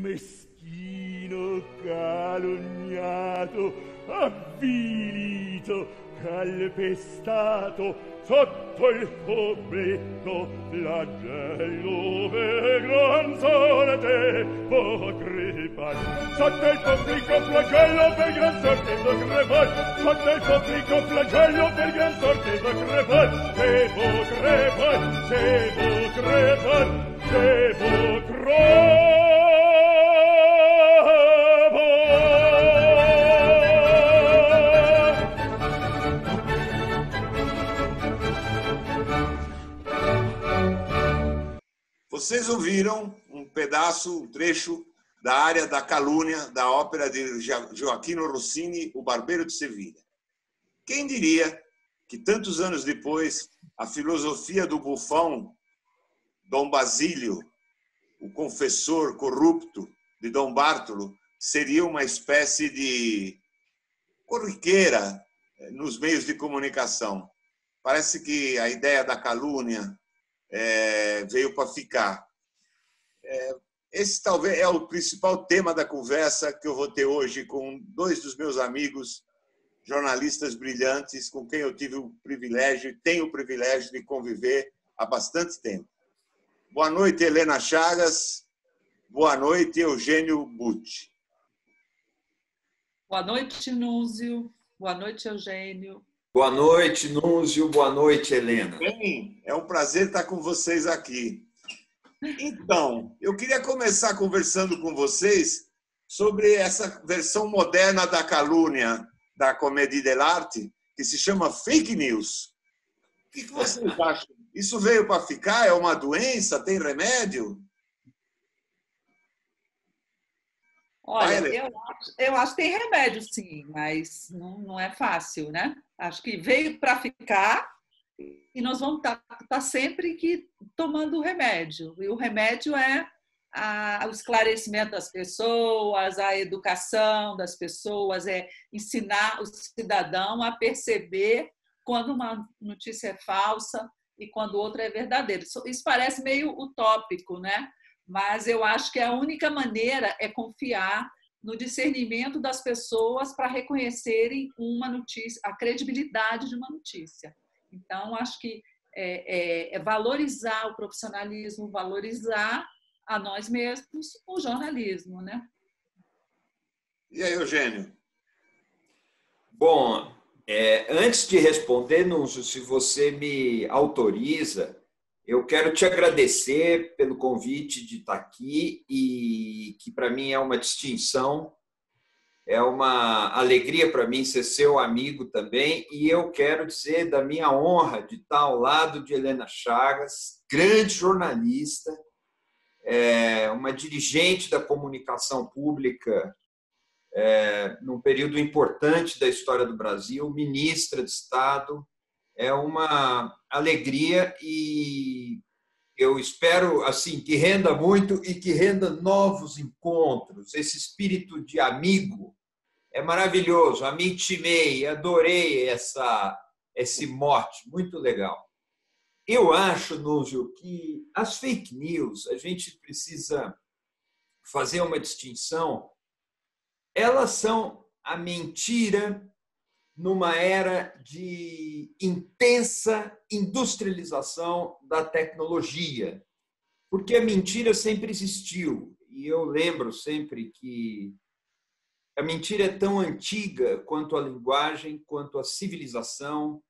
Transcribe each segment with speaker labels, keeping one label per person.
Speaker 1: meschino, calunniato, avvilito, calpestato, sotto il pubblico flagello per gran sorte può crepar. Sotto il pubblico flagello per gran sorte può crepar. Sotto il pubblico flagello per gran sorte può crepar. Se può crepar, se può crepar, se può crepar.
Speaker 2: Vocês ouviram um pedaço, um trecho da área da calúnia da ópera de Gioachino Rossini, O Barbeiro de Sevilha. Quem diria que tantos anos depois a filosofia do bufão Dom Basílio, o confessor corrupto de Dom Bartolo, seria uma espécie de corriqueira nos meios de comunicação. Parece que a ideia da calúnia veio para ficar. Esse talvez é o principal tema da conversa que eu vou ter hoje com dois dos meus amigos, jornalistas brilhantes, com quem eu tive o privilégio e tenho o privilégio de conviver há bastante tempo. Boa noite, Helena Chagas. Boa noite, Eugênio Butti.
Speaker 3: Boa noite, Núzio. Boa noite, Eugênio.
Speaker 4: Boa noite, Núzio. Boa noite, Helena.
Speaker 2: Bem, é um prazer estar com vocês aqui. Então, eu queria começar conversando com vocês sobre essa versão moderna da calúnia da Comédie de l'Arte, que se chama fake news. O que vocês acham? Isso veio para ficar? É uma doença? Tem remédio?
Speaker 3: Olha, eu acho que tem remédio, sim, mas não é fácil, né? Acho que veio para ficar e nós vamos estar sempre tomando o remédio. E o remédio é o esclarecimento das pessoas, a educação das pessoas, é ensinar o cidadão a perceber quando uma notícia é falsa e quando outra é verdadeira. Isso parece meio utópico, né? Mas eu acho que a única maneira é confiar no discernimento das pessoas para reconhecerem uma notícia, a credibilidade de uma notícia. Então, acho que é valorizar o profissionalismo, valorizar a nós mesmos o jornalismo, né?
Speaker 2: E aí, Eugênio?
Speaker 4: Bom, antes de responder, Núzio, se você me autoriza, eu quero te agradecer pelo convite de estar aqui e que para mim é uma distinção, é uma alegria para mim ser seu amigo também, e eu quero dizer da minha honra de estar ao lado de Helena Chagas, grande jornalista, uma dirigente da comunicação pública num período importante da história do Brasil, ministra de Estado. É uma alegria e eu espero assim que renda muito e que renda novos encontros. Esse espírito de amigo é maravilhoso. Amitimei, adorei esse mote, muito legal. Eu acho, Núzio, que as fake news, a gente precisa fazer uma distinção. Elas são a mentira numa era de intensa industrialização da tecnologia, porque a mentira sempre existiu. E eu lembro sempre que a mentira é tão antiga quanto a linguagem, quanto a civilização,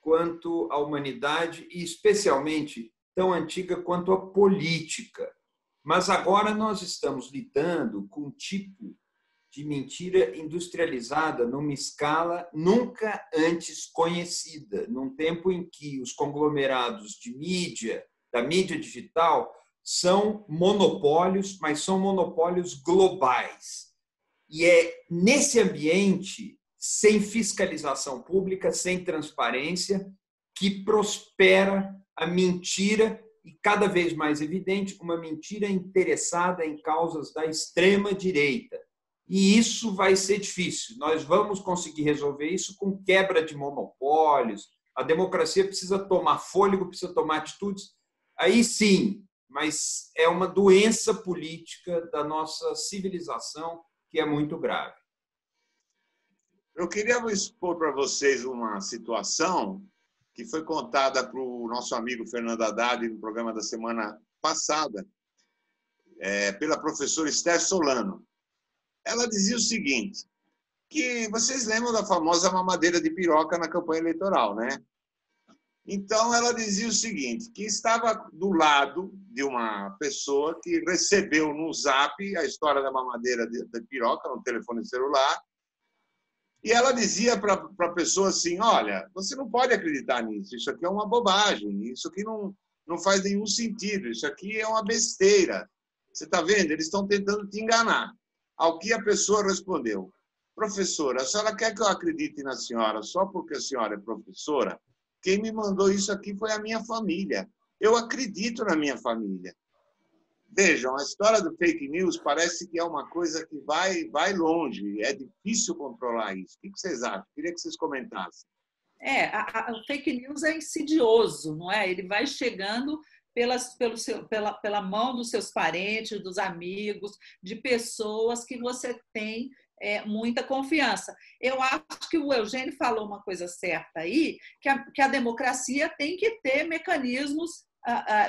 Speaker 4: quanto a humanidade e, especialmente, tão antiga quanto a política. Mas agora nós estamos lidando com um tipo de mentira industrializada numa escala nunca antes conhecida, num tempo em que os conglomerados de mídia, da mídia digital, são monopólios, mas são monopólios globais. E é nesse ambiente, sem fiscalização pública, sem transparência, que prospera a mentira e, cada vez mais evidente, uma mentira interessada em causas da extrema-direita. E isso vai ser difícil. Nós vamos conseguir resolver isso com quebra de monopólios. A democracia precisa tomar fôlego, precisa tomar atitudes. Aí sim, mas é uma doença política da nossa civilização que é muito grave.
Speaker 2: Eu queria expor para vocês uma situação que foi contada para o nosso amigo Fernando Haddad no programa da semana passada, pela professora Esther Solano. Ela dizia o seguinte, que vocês lembram da famosa mamadeira de piroca na campanha eleitoral, né? Então, ela dizia o seguinte, que estava do lado de uma pessoa que recebeu no Zap a história da mamadeira de piroca no telefone celular, e ela dizia para a pessoa assim, olha, você não pode acreditar nisso, isso aqui é uma bobagem, isso aqui não faz nenhum sentido, isso aqui é uma besteira. Você está vendo? Eles estão tentando te enganar. Ao que a pessoa respondeu, professora, a senhora quer que eu acredite na senhora só porque a senhora é professora? Quem me mandou isso aqui foi a minha família. Eu acredito na minha família. Vejam, a história do fake news parece que é uma coisa que vai longe. É difícil controlar isso. O que vocês acham? Queria que vocês comentassem.
Speaker 3: O fake news é insidioso, não é? Ele vai chegando pela mão dos seus parentes, dos amigos, de pessoas que você tem muita confiança. Eu acho que o Eugênio falou uma coisa certa aí, que a democracia tem que ter mecanismos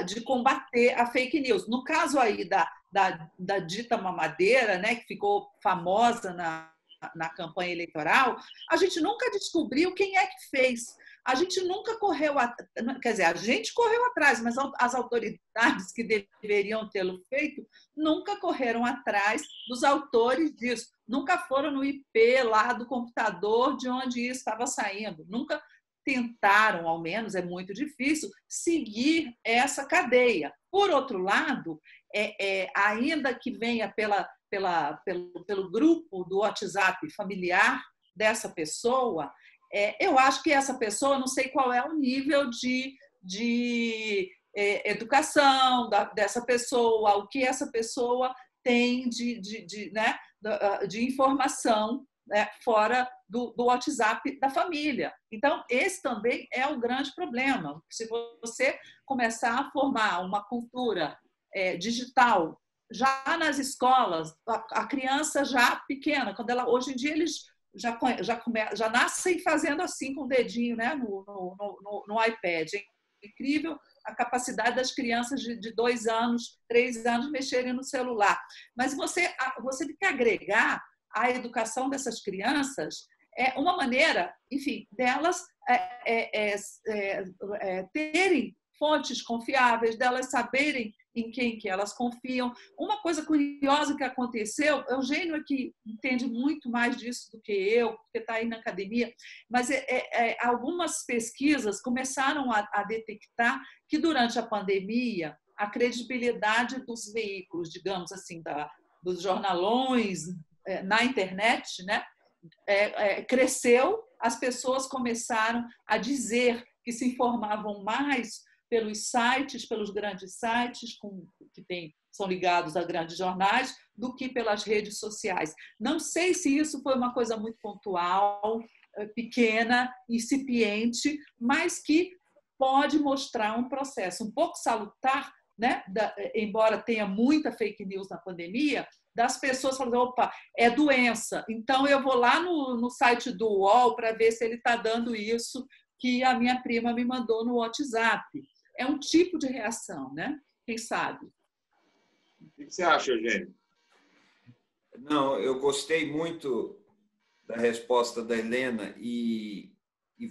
Speaker 3: de combater a fake news. No caso aí da dita mamadeira, né, que ficou famosa na campanha eleitoral, a gente nunca descobriu quem é que fez. A gente nunca correu atrás, quer dizer, a gente correu atrás, mas as autoridades que deveriam tê-lo feito nunca correram atrás dos autores disso, nunca foram no IP lá do computador de onde isso estava saindo, nunca tentaram, ao menos, é muito difícil, seguir essa cadeia. Por outro lado, ainda que venha pelo grupo do WhatsApp familiar dessa pessoa, eu acho que essa pessoa, não sei qual é o nível de educação dessa pessoa, o que essa pessoa tem de informação, né, fora do WhatsApp da família. Então, esse também é um grande problema. Se você começar a formar uma cultura digital já nas escolas, a criança já pequena, hoje em dia eles já nascem fazendo assim com o dedinho, né, no iPad. É incrível a capacidade das crianças de 2 anos, 3 anos mexerem no celular. Mas você tem que agregar a educação dessas crianças uma maneira, enfim, delas terem fontes confiáveis, delas saberem em quem que elas confiam. Uma coisa curiosa que aconteceu, Eugênio aqui entende muito mais disso do que eu, porque está aí na academia, mas algumas pesquisas começaram a detectar que durante a pandemia a credibilidade dos veículos, digamos assim, dos jornalões na internet, né, cresceu, as pessoas começaram a dizer que se informavam mais pelos sites, pelos grandes sites que são ligados a grandes jornais, do que pelas redes sociais. Não sei se isso foi uma coisa muito pontual, pequena, incipiente, mas que pode mostrar um processo um pouco salutar, né? Embora tenha muita fake news na pandemia, das pessoas falando, opa, é doença, então eu vou lá no site do UOL para ver se ele está dando isso que a minha prima me mandou no WhatsApp. É um tipo de reação, né? Quem sabe?
Speaker 2: O que você acha, Eugênio?
Speaker 4: Não, eu gostei muito da resposta da Helena e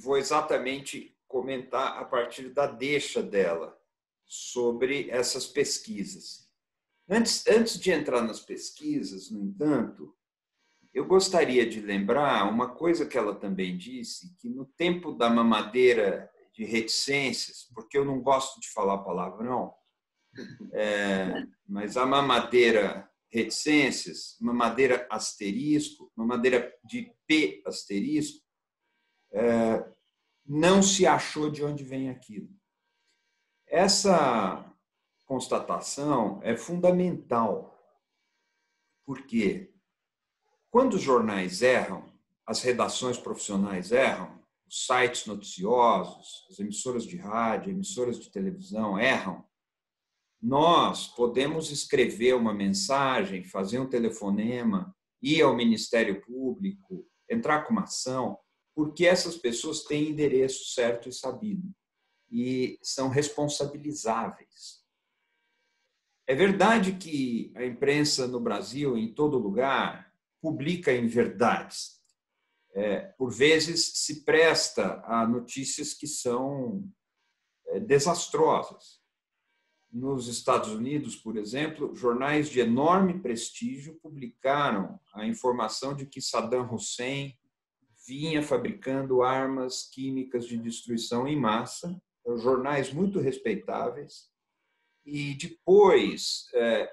Speaker 4: vou exatamente comentar a partir da deixa dela sobre essas pesquisas. Antes de entrar nas pesquisas, no entanto, eu gostaria de lembrar uma coisa que ela também disse, que no tempo da mamadeira de reticências, porque eu não gosto de falar palavrão, mas a mamadeira reticências, mamadeira asterisco, mamadeira de P asterisco, não se achou de onde vem aquilo. Essa constatação é fundamental, porque quando os jornais erram, as redações profissionais erram, os sites noticiosos, as emissoras de rádio, emissoras de televisão erram, nós podemos escrever uma mensagem, fazer um telefonema, ir ao Ministério Público, entrar com uma ação, porque essas pessoas têm endereço certo e sabido e são responsabilizáveis. É verdade que a imprensa no Brasil, em todo lugar, publica inverdades. Por vezes se presta a notícias que são desastrosas. Nos Estados Unidos, por exemplo, jornais de enorme prestígio publicaram a informação de que Saddam Hussein vinha fabricando armas químicas de destruição em massa, jornais muito respeitáveis, e depois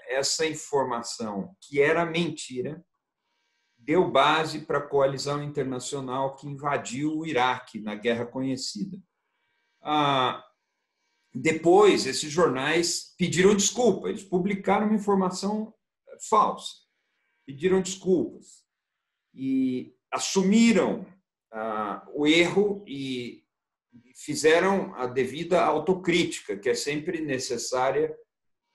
Speaker 4: essa informação, que era mentira, deu base para a coalizão internacional que invadiu o Iraque na Guerra Conhecida. Depois, esses jornais pediram desculpa, eles publicaram uma informação falsa, pediram desculpas e assumiram o erro e fizeram a devida autocrítica, que é sempre necessária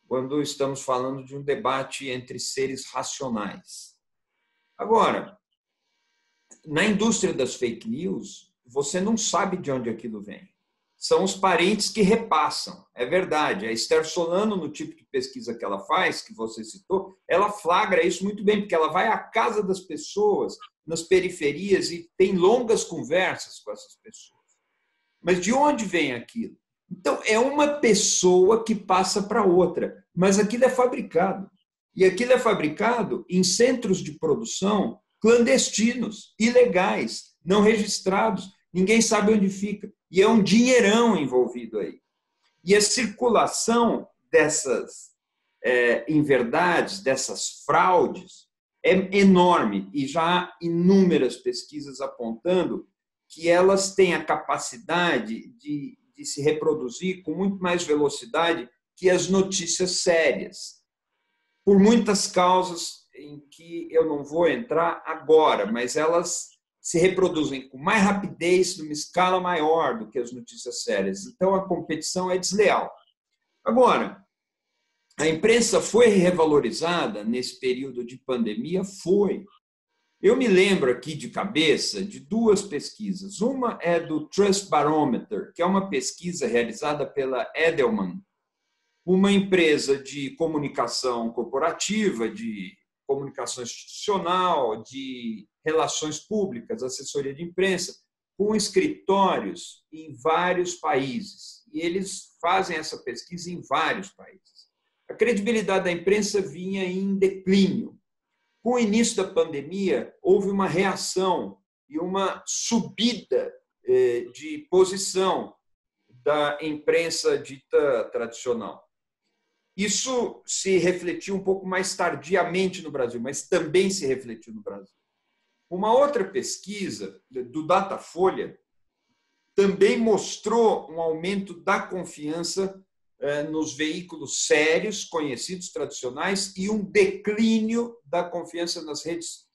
Speaker 4: quando estamos falando de um debate entre seres racionais. Agora, na indústria das fake news, você não sabe de onde aquilo vem. São os parentes que repassam. É verdade. A Esther Solano, no tipo de pesquisa que ela faz, que você citou, ela flagra isso muito bem, porque ela vai à casa das pessoas, nas periferias, e tem longas conversas com essas pessoas. Mas de onde vem aquilo? Então, é uma pessoa que passa para outra, mas aquilo é fabricado. E aquilo é fabricado em centros de produção clandestinos, ilegais, não registrados. Ninguém sabe onde fica. E é um dinheirão envolvido aí. E a circulação dessas inverdades, dessas fraudes, é enorme. E já há inúmeras pesquisas apontando que elas têm a capacidade de se reproduzir com muito mais velocidade que as notícias sérias. Por muitas causas em que eu não vou entrar agora, mas elas se reproduzem com mais rapidez, numa escala maior do que as notícias sérias. Então, a competição é desleal. Agora, a imprensa foi revalorizada nesse período de pandemia? Foi. Eu me lembro aqui de cabeça de duas pesquisas. Uma é do Trust Barometer, que é uma pesquisa realizada pela Edelman, uma empresa de comunicação corporativa, de comunicação institucional, de relações públicas, assessoria de imprensa, com escritórios em vários países. E eles fazem essa pesquisa em vários países. A credibilidade da imprensa vinha em declínio. Com o início da pandemia, houve uma reação e uma subida de posição da imprensa dita tradicional. Isso se refletiu um pouco mais tardiamente no Brasil, mas também se refletiu no Brasil. Uma outra pesquisa do Datafolha também mostrou um aumento da confiança nos veículos sérios, conhecidos, tradicionais, e um declínio da confiança nas redes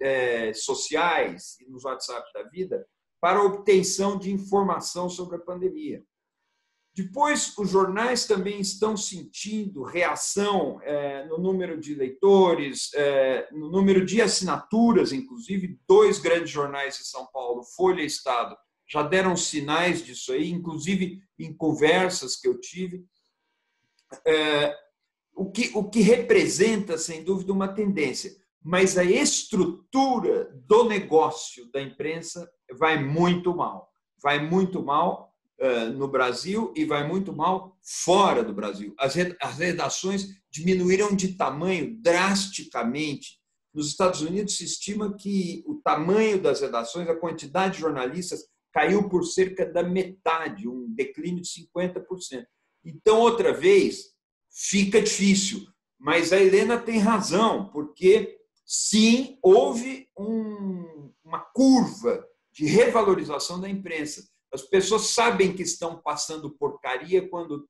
Speaker 4: sociais e nos WhatsApp da vida para a obtenção de informação sobre a pandemia. Depois, os jornais também estão sentindo reação no número de leitores, no número de assinaturas, inclusive. 2 grandes jornais de São Paulo, Folha e Estado, já deram sinais disso aí, inclusive em conversas que eu tive. O que representa, sem dúvida, uma tendência. Mas a estrutura do negócio da imprensa vai muito mal. Vai muito mal no Brasil e vai muito mal fora do Brasil. As redações diminuíram de tamanho drasticamente. Nos Estados Unidos se estima que o tamanho das redações, a quantidade de jornalistas, caiu por cerca da metade, um declínio de 50%. Então, outra vez, fica difícil. Mas a Helena tem razão, porque, sim, houve uma curva de revalorização da imprensa. As pessoas sabem que estão passando porcaria quando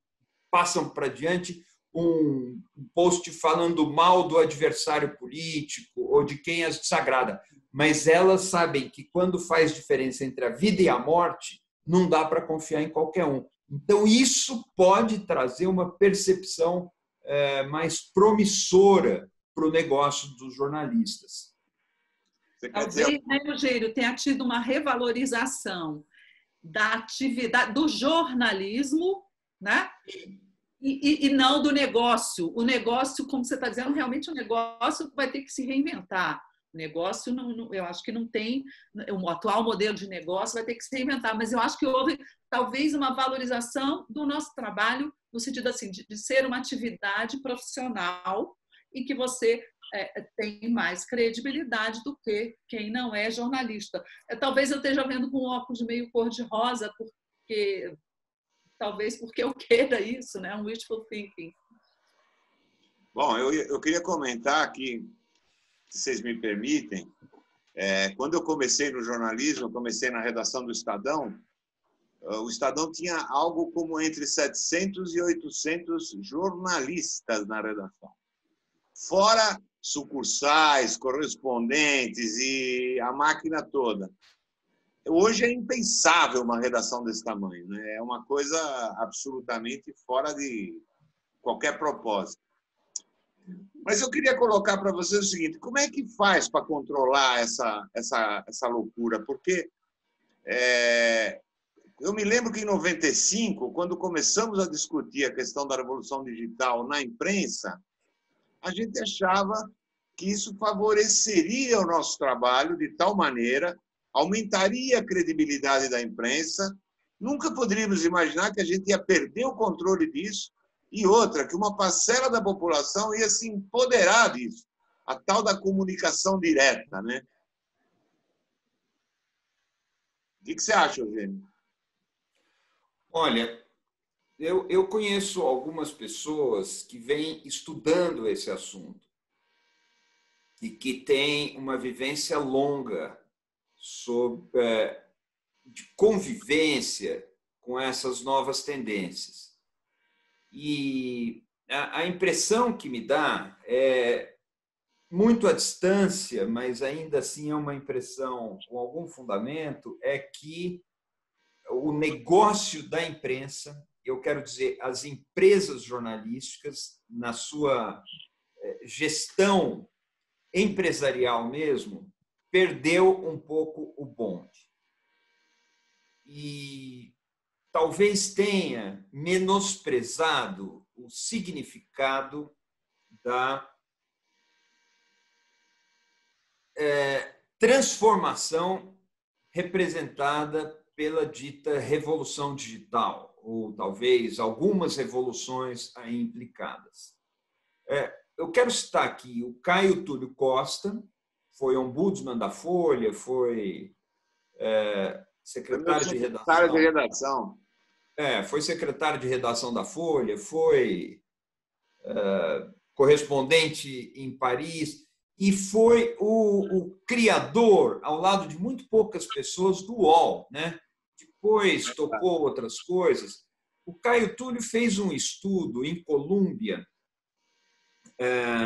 Speaker 4: passam para diante um post falando mal do adversário político ou de quem as desagrada. Mas elas sabem que quando faz diferença entre a vida e a morte, não dá para confiar em qualquer um. Então, isso pode trazer uma percepção mais promissora para o negócio dos jornalistas.
Speaker 3: Talvez, né, Eugênio, tenha tido uma revalorização da atividade, do jornalismo, né? E não do negócio. O negócio, como você está dizendo, realmente o negócio vai ter que se reinventar. O negócio, eu acho que não tem... O atual modelo de negócio vai ter que se reinventar, mas eu acho que houve talvez uma valorização do nosso trabalho, no sentido assim, de ser uma atividade profissional e que você tem mais credibilidade do que quem não é jornalista. Talvez eu esteja vendo com óculos meio cor-de-rosa, talvez porque eu queira isso, né? Um wishful thinking.
Speaker 2: Bom, eu queria comentar aqui, se vocês me permitem, quando eu comecei no jornalismo, eu comecei na redação do Estadão, o Estadão tinha algo como entre 700 e 800 jornalistas na redação. Fora sucursais, correspondentes e a máquina toda. Hoje é impensável uma redação desse tamanho, né? É uma coisa absolutamente fora de qualquer propósito. Mas eu queria colocar para vocês o seguinte: como é que faz para controlar essa loucura? Porque eu me lembro que em 95, quando começamos a discutir a questão da revolução digital na imprensa, a gente achava que isso favoreceria o nosso trabalho de tal maneira, aumentaria a credibilidade da imprensa. Nunca poderíamos imaginar que a gente ia perder o controle disso. E outra, que uma parcela da população ia se empoderar disso, a tal da comunicação direta, né? O que você acha, Eugênio?
Speaker 4: Olha, eu conheço algumas pessoas que vêm estudando esse assunto e que têm uma vivência longa de convivência com essas novas tendências. E a impressão que me dá é muito à distância, mas ainda assim é uma impressão com algum fundamento, é que o negócio da imprensa, eu quero dizer, as empresas jornalísticas, na sua gestão empresarial mesmo, perdeu um pouco o bonde. E talvez tenha menosprezado o significado da transformação representada pela dita revolução digital, ou talvez algumas revoluções aí implicadas. Eu quero citar aqui o Caio Túlio Costa, foi ombudsman da Folha, foi secretário de redação. Foi secretário de redação da Folha, foi correspondente em Paris e foi o criador, ao lado de muito poucas pessoas, do UOL, né? Depois tocou outras coisas. O Caio Túlio fez um estudo em Colômbia,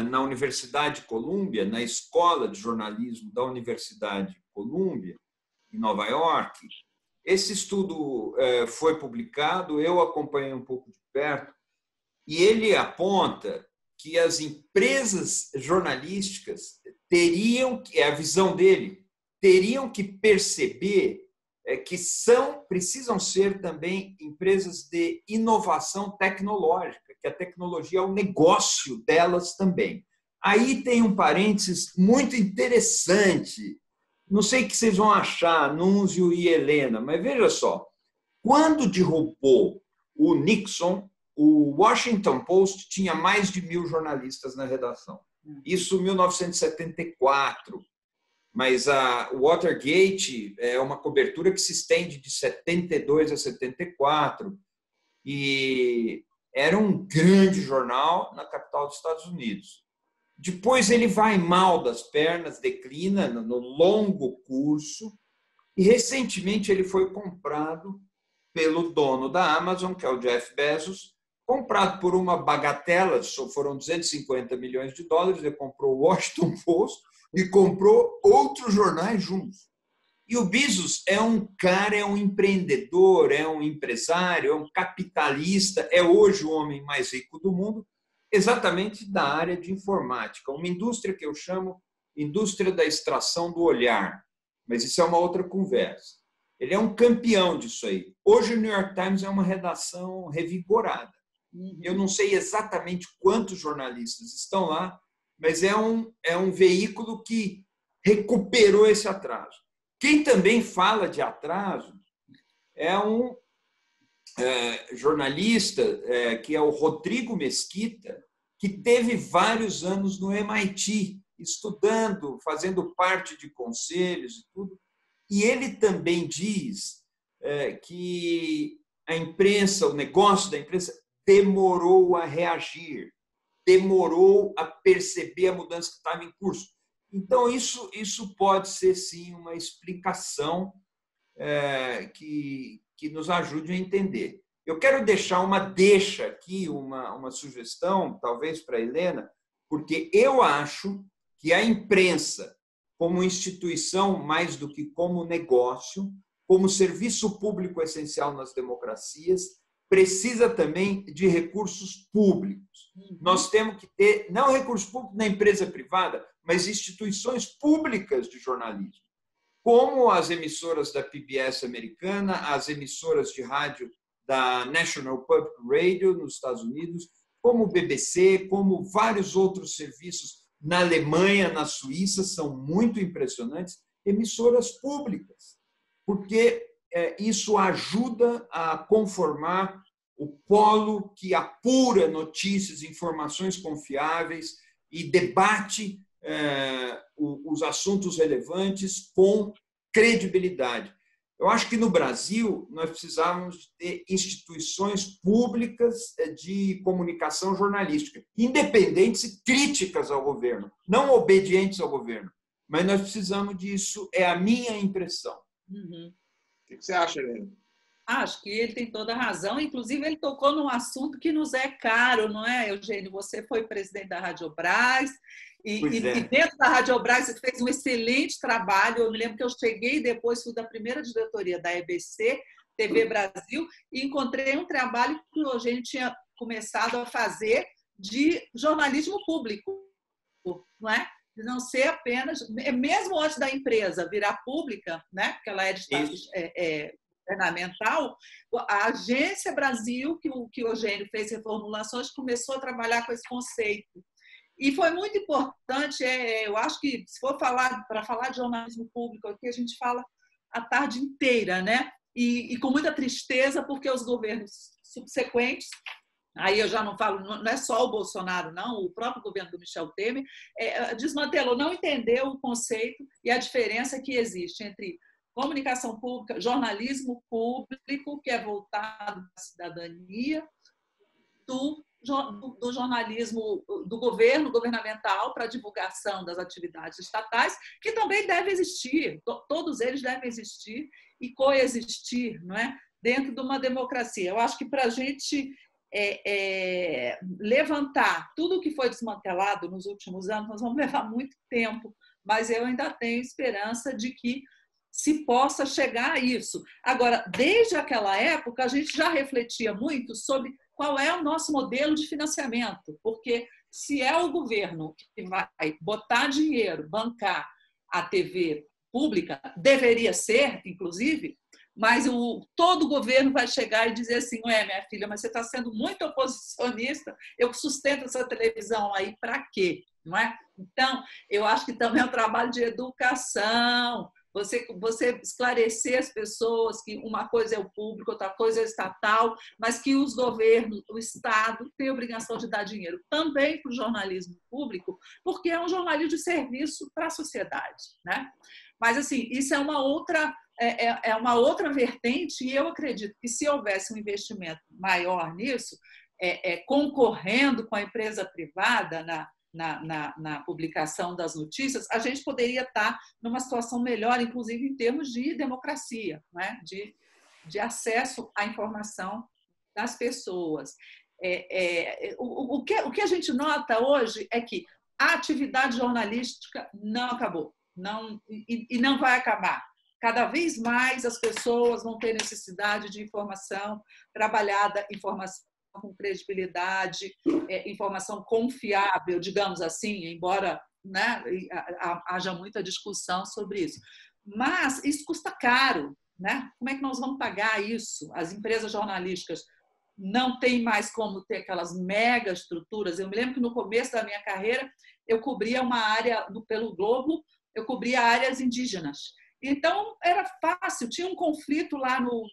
Speaker 4: na Universidade de Colômbia, na Escola de Jornalismo da Universidade de Colômbia, em Nova York. Esse estudo foi publicado, eu acompanhei um pouco de perto, e ele aponta que as empresas jornalísticas a visão dele, teriam que perceber que precisam ser também empresas de inovação tecnológica, que a tecnologia é o negócio delas também. Aí tem um parênteses muito interessante. Não sei o que vocês vão achar, Núncio e Helena, mas veja só. Quando derrubou o Nixon, o Washington Post tinha mais de 1.000 jornalistas na redação. Isso em 1974. Mas a Watergate é uma cobertura que se estende de 72 a 74 e era um grande jornal na capital dos Estados Unidos. Depois ele vai mal das pernas, declina no longo curso e recentemente ele foi comprado pelo dono da Amazon, que é o Jeff Bezos, comprado por uma bagatela, foram 250 milhões de dólares, ele comprou o Washington Post e comprou outros jornais juntos. E o Bezos é um cara, é um empreendedor, é um empresário, é um capitalista, é hoje o homem mais rico do mundo. exatamente da área de informática, uma indústria que eu chamo indústria da extração do olhar, mas isso é uma outra conversa. Ele é um campeão disso aí. Hoje o New York Times é uma redação revigorada. Eu não sei exatamente quantos jornalistas estão lá, mas é um veículo que recuperou esse atraso. Quem também fala de atraso é um jornalista, que é o Rodrigo Mesquita, que teve vários anos no MIT, estudando, fazendo parte de conselhos e tudo. E ele também diz que a imprensa, o negócio da imprensa, demorou a reagir, demorou a perceber a mudança que estava em curso. Então, isso pode ser, sim, uma explicação que nos ajude a entender. Eu quero deixar uma deixa aqui, uma sugestão, talvez para a Helena, porque eu acho que a imprensa, como instituição mais do que como negócio, como serviço público essencial nas democracias, precisa também de recursos públicos. Nós temos que ter, não recursos públicos na empresa privada, mas instituições públicas de jornalismo, como as emissoras da PBS americana, as emissoras de rádio da National Public Radio nos Estados Unidos, como o BBC, como vários outros serviços na Alemanha, na Suíça, são muito impressionantes, emissoras públicas, porque isso ajuda a conformar o polo que apura notícias, informações confiáveis e debate os assuntos relevantes com credibilidade. Eu acho que no Brasil nós precisávamos ter instituições públicas de comunicação jornalística, independentes e críticas ao governo, não obedientes ao governo. Mas nós precisamos disso, é a minha impressão.
Speaker 2: O que você acha, Helena?
Speaker 3: Acho que ele tem toda a razão. Inclusive, ele tocou num assunto que nos é caro, não é, Eugênio? Você foi presidente da Radiobras e dentro da Radiobras você fez um excelente trabalho. Eu me lembro que eu cheguei depois, fui da primeira diretoria da EBC, TV Brasil, e encontrei um trabalho que o Eugênio tinha começado a fazer de jornalismo público, não é? De não ser apenas, mesmo antes da empresa virar pública, né? Porque ela é de status governamental, a Agência Brasil, que o Eugênio fez reformulações, começou a trabalhar com esse conceito. E foi muito importante, eu acho que, se for para falar de jornalismo público, aqui a gente fala a tarde inteira, né? E com muita tristeza, porque os governos subsequentes, aí eu já não falo, não é só o Bolsonaro, não, o próprio governo do Michel Temer, desmantelou, não entendeu o conceito e a diferença que existe entre comunicação pública, jornalismo público, que é voltado à cidadania, do jornalismo do governo governamental para a divulgação das atividades estatais, que também deve existir, todos eles devem existir e coexistir, não é? Dentro de uma democracia. Eu acho que para a gente levantar tudo o que foi desmantelado nos últimos anos, nós vamos levar muito tempo, mas eu ainda tenho esperança de que se possa chegar a isso. Agora, desde aquela época, a gente já refletia muito sobre qual é o nosso modelo de financiamento, porque se é o governo que vai botar dinheiro, bancar a TV pública, deveria ser, inclusive, mas todo governo vai chegar e dizer assim, minha filha, mas você está sendo muito oposicionista, eu sustento essa televisão aí para quê? Não é? Então, eu acho que também é um trabalho de educação, você esclarecer as pessoas que uma coisa é o público, outra coisa é o estatal, mas que os governos, o Estado, têm a obrigação de dar dinheiro também para o jornalismo público, porque é um jornalismo de serviço para a sociedade, né? Mas, assim, isso é uma outra vertente, e eu acredito que se houvesse um investimento maior nisso, concorrendo com a empresa privada na publicação das notícias, a gente poderia estar numa situação melhor, inclusive em termos de democracia, né? de acesso à informação das pessoas. O que a gente nota hoje é que a atividade jornalística não acabou, e não vai acabar. Cada vez mais as pessoas vão ter necessidade de informação trabalhada, informação com credibilidade, informação confiável, digamos assim, embora, né, haja muita discussão sobre isso. Mas isso custa caro, né? Como é que nós vamos pagar isso? As empresas jornalísticas não têm mais como ter aquelas mega estruturas. Eu me lembro que no começo da minha carreira eu cobria uma área pelo Globo, eu cobria áreas indígenas. Então, era fácil. Tinha um conflito lá no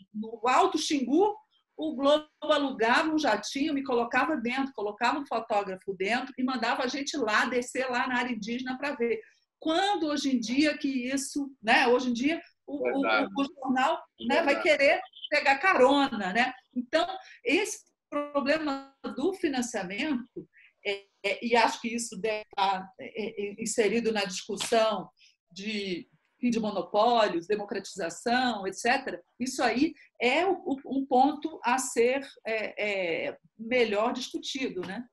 Speaker 3: Alto Xingu, o Globo alugava um jatinho, me colocava dentro, colocava um fotógrafo dentro e mandava a gente lá, descer lá na área indígena para ver. Quando, hoje em dia, que isso... Né? Hoje em dia, o jornal, né, vai querer pegar carona. Né? Então, esse problema do financiamento, e acho que isso deve estar inserido na discussão de fim de monopólios, democratização, etc. Isso aí é um ponto a ser melhor discutido, né?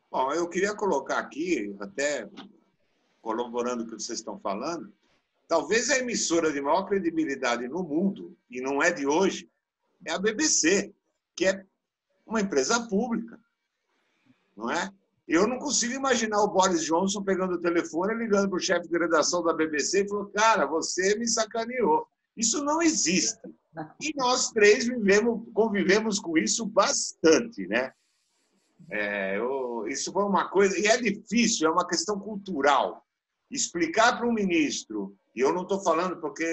Speaker 2: Bom, eu queria colocar aqui, até corroborando o que vocês estão falando, talvez a emissora de maior credibilidade no mundo, e não é de hoje, é a BBC, que é uma empresa pública, não é? Eu não consigo imaginar o Boris Johnson pegando o telefone, ligando para o chefe de redação da BBC e falando: cara, você me sacaneou. Isso não existe. E nós três convivemos com isso bastante, né? Isso foi uma coisa... E é difícil, é uma questão cultural. Explicar para um ministro, e eu não estou falando porque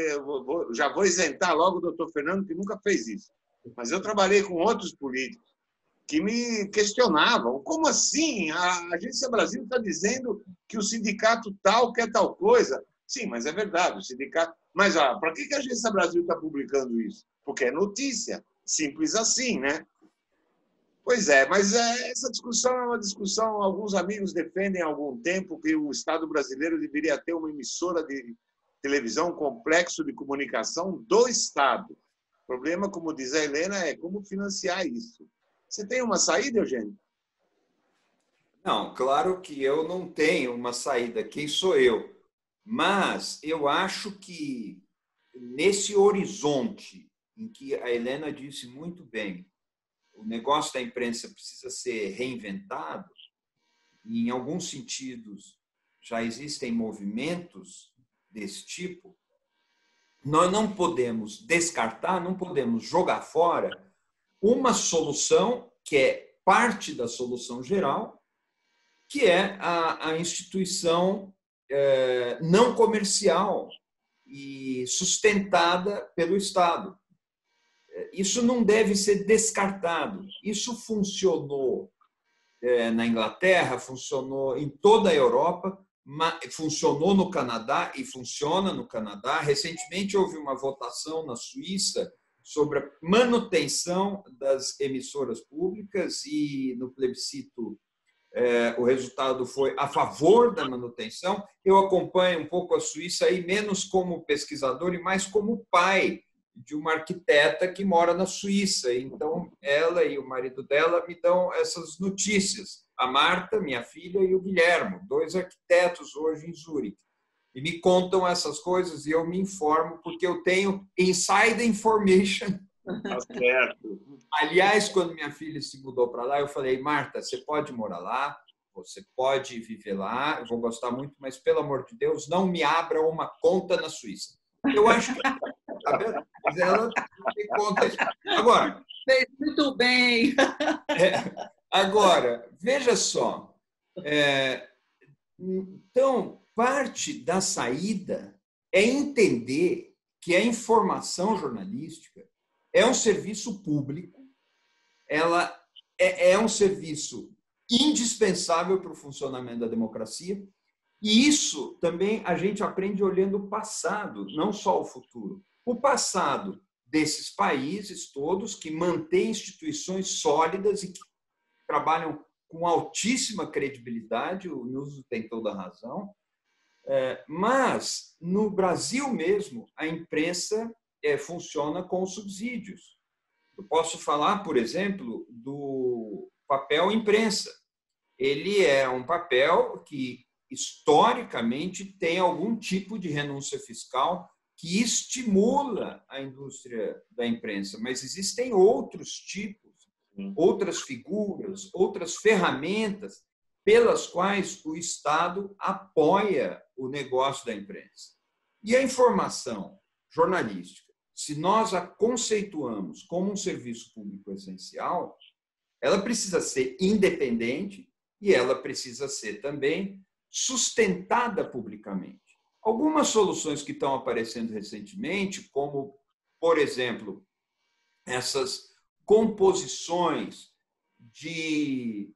Speaker 2: já vou isentar logo o doutor Fernando, que nunca fez isso, mas eu trabalhei com outros políticos que me questionavam. Como assim? A Agência Brasil está dizendo que o sindicato tal quer tal coisa. Sim, mas é verdade, o sindicato... Mas para que a Agência Brasil está publicando isso? Porque é notícia. Simples assim, né? Pois é, mas essa discussão é uma discussão... Alguns amigos defendem há algum tempo que o Estado brasileiro deveria ter uma emissora de televisão, um complexo de comunicação do Estado. O problema, como diz a Helena, é como financiar isso. Você tem uma saída, Eugênio?
Speaker 4: Não, claro que eu não tenho uma saída. Quem sou eu? Mas eu acho que nesse horizonte em que a Helena disse muito bem, o negócio da imprensa precisa ser reinventado, e em alguns sentidos já existem movimentos desse tipo, nós não podemos descartar, não podemos jogar fora uma solução que é parte da solução geral, que é a instituição não comercial e sustentada pelo Estado. Isso não deve ser descartado. Isso funcionou na Inglaterra, funcionou em toda a Europa, funcionou no Canadá e funciona no Canadá. Recentemente houve uma votação na Suíça sobre a manutenção das emissoras públicas e no plebiscito o resultado foi a favor da manutenção. Eu acompanho um pouco a Suíça aí, menos como pesquisador e mais como pai de uma arquiteta que mora na Suíça. Então, ela e o marido dela me dão essas notícias. A Marta, minha filha, e o Guilhermo, 2 arquitetos hoje em Zurique. E me contam essas coisas e eu me informo porque eu tenho inside information.
Speaker 2: Tá certo.
Speaker 4: Aliás, quando minha filha se mudou para lá, eu falei: Marta, você pode morar lá, você pode viver lá, eu vou gostar muito, mas, pelo amor de Deus, não me abra uma conta na Suíça. Eu acho que... Tá vendo? Mas ela não tem conta. Agora...
Speaker 3: Fez muito bem.
Speaker 4: Agora, veja só. Então, parte da saída é entender que a informação jornalística é um serviço público, ela é um serviço indispensável para o funcionamento da democracia, e isso também a gente aprende olhando o passado, não só o futuro. O passado desses países todos que mantêm instituições sólidas e que trabalham com altíssima credibilidade, o Nilson tem toda a razão, mas no Brasil mesmo a imprensa funciona com subsídios. Eu posso falar, por exemplo, do papel imprensa. Ele é um papel que, historicamente, tem algum tipo de renúncia fiscal que estimula a indústria da imprensa, mas existem outros tipos. outras figuras, outras ferramentas pelas quais o Estado apoia o negócio da imprensa. E a informação jornalística, se nós a conceituamos como um serviço público essencial, ela precisa ser independente e ela precisa ser também sustentada publicamente. Algumas soluções que estão aparecendo recentemente, como, por exemplo, essas composições de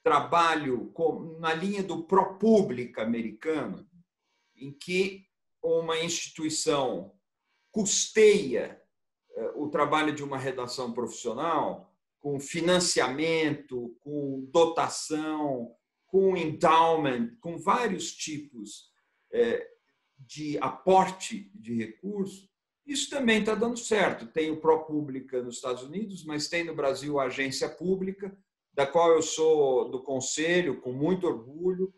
Speaker 4: trabalho na linha do ProPublica americano, em que uma instituição custeia o trabalho de uma redação profissional com financiamento, com dotação, com endowment, com vários tipos de aporte de recursos. Isso também está dando certo. Tem o ProPublica nos Estados Unidos, mas tem no Brasil a Agência Pública, da qual eu sou do conselho, com muito orgulho.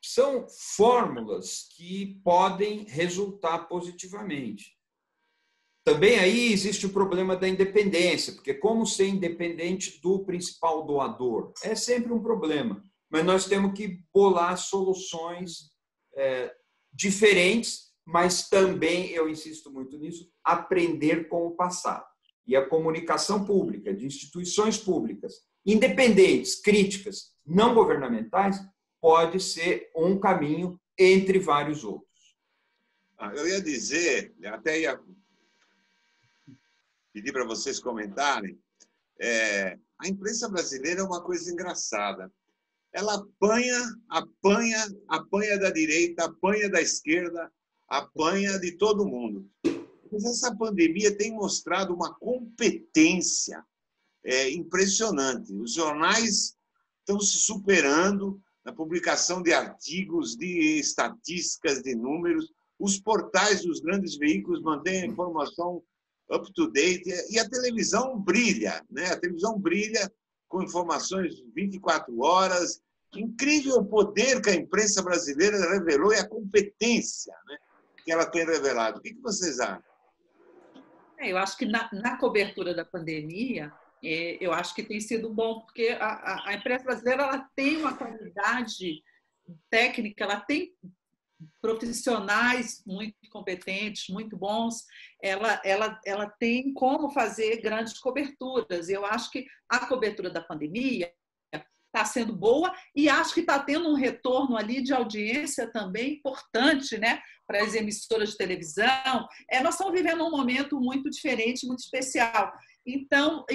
Speaker 4: São fórmulas que podem resultar positivamente. Também aí existe o problema da independência, porque como ser independente do principal doador? É sempre um problema, mas nós temos que bolar soluções diferentes, mas também, eu insisto muito nisso, aprender com o passado. E a comunicação pública, de instituições públicas, independentes, críticas, não governamentais, pode ser um caminho entre vários outros.
Speaker 2: Eu ia dizer, até ia pedir para vocês comentarem, a imprensa brasileira é uma coisa engraçada. Ela apanha da direita, apanha da esquerda, apanha de todo mundo. Mas essa pandemia tem mostrado uma competência impressionante. Os jornais estão se superando na publicação de artigos, de estatísticas, de números. Os portais dos grandes veículos mantêm a informação up-to-date e a televisão brilha, né? A televisão brilha com informações 24 horas. Incrível o poder que a imprensa brasileira revelou e a competência, né, que ela tem revelado. O que vocês acham?
Speaker 3: Eu acho que na cobertura da pandemia, eu acho que tem sido bom, porque a imprensa brasileira ela tem uma qualidade técnica, ela tem profissionais muito competentes, muito bons, ela tem como fazer grandes coberturas. Eu acho que a cobertura da pandemia está sendo boa e acho que está tendo um retorno ali de audiência também importante, né, para as emissoras de televisão. Nós estamos vivendo um momento muito diferente, muito especial. Então,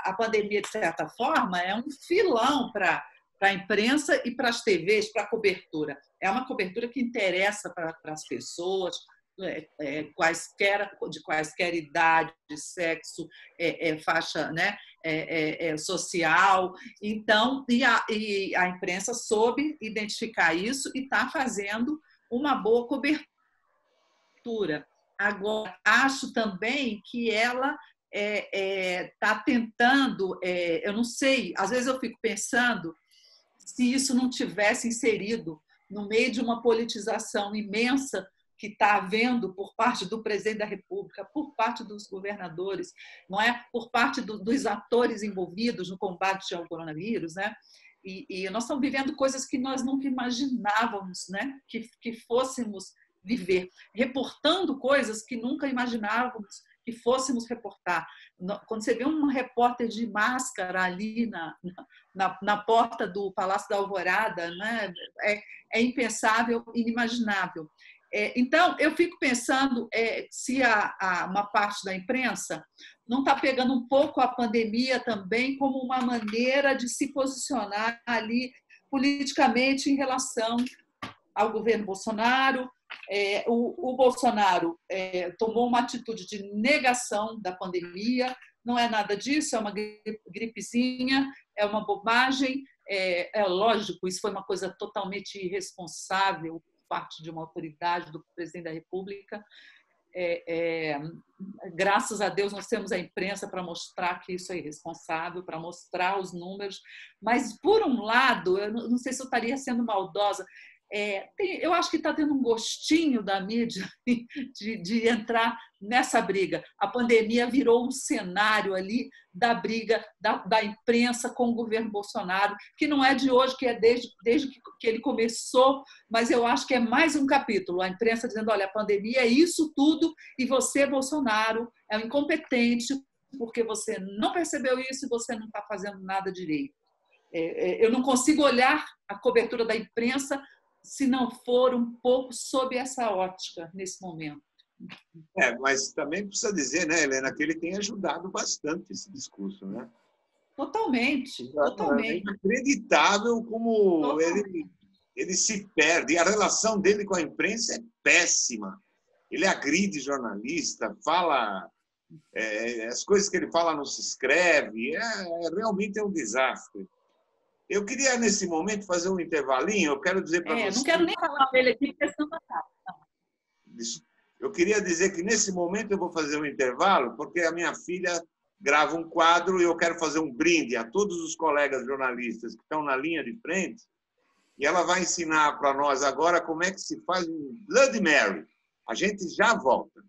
Speaker 3: a pandemia, de certa forma, é um filão para a imprensa e para as TVs, para a cobertura. É uma cobertura que interessa para as pessoas, de quaisquer idade, sexo, faixa, né, social. Então, e a imprensa soube identificar isso e está fazendo uma boa cobertura. Agora, acho também que ela está tentando, eu não sei, às vezes eu fico pensando se isso não tivesse inserido no meio de uma politização imensa que está havendo por parte do presidente da República, por parte dos governadores, não é? Por parte dos atores envolvidos no combate ao coronavírus, né? E nós estamos vivendo coisas que nós nunca imaginávamos, né? Que fôssemos viver, reportando coisas que nunca imaginávamos que fôssemos reportar. Quando você vê um repórter de máscara ali na porta do Palácio da Alvorada, né? É impensável, inimaginável. Então, eu fico pensando se uma parte da imprensa não está pegando um pouco a pandemia também como uma maneira de se posicionar ali politicamente em relação ao governo Bolsonaro. O Bolsonaro tomou uma atitude de negação da pandemia, não é nada disso, é uma gripezinha, é uma bobagem, lógico, isso foi uma coisa totalmente irresponsável por parte de uma autoridade do presidente da República. Graças a Deus nós temos a imprensa para mostrar que isso é irresponsável, para mostrar os números, mas por um lado, eu não sei se eu estaria sendo maldosa, Eu acho que está tendo um gostinho da mídia de entrar nessa briga. A pandemia virou um cenário ali da briga da imprensa com o governo Bolsonaro, que não é de hoje, que é desde que ele começou, mas eu acho que é mais um capítulo. A imprensa dizendo, olha, a pandemia é isso tudo e você, Bolsonaro, é um incompetente porque você não percebeu isso e você não está fazendo nada direito. Eu não consigo olhar a cobertura da imprensa se não for um pouco sob essa ótica nesse momento.
Speaker 2: Mas também precisa dizer, né, Helena, que ele tem ajudado bastante esse discurso, né?
Speaker 3: Totalmente.
Speaker 2: É inacreditável como ele se perde. A relação dele com a imprensa é péssima. Ele agride jornalista, fala... as coisas que ele fala não se escreve. Realmente é um desastre. Eu queria, nesse momento, fazer um intervalinho. Eu quero dizer para vocês...
Speaker 3: Não quero nem falar para ele aqui, porque senão tá.
Speaker 2: Eu queria dizer que, nesse momento, eu vou fazer um intervalo, porque a minha filha grava um quadro e eu quero fazer um brinde a todos os colegas jornalistas que estão na linha de frente. E ela vai ensinar para nós agora como é que se faz um Bloody Mary. A gente já volta.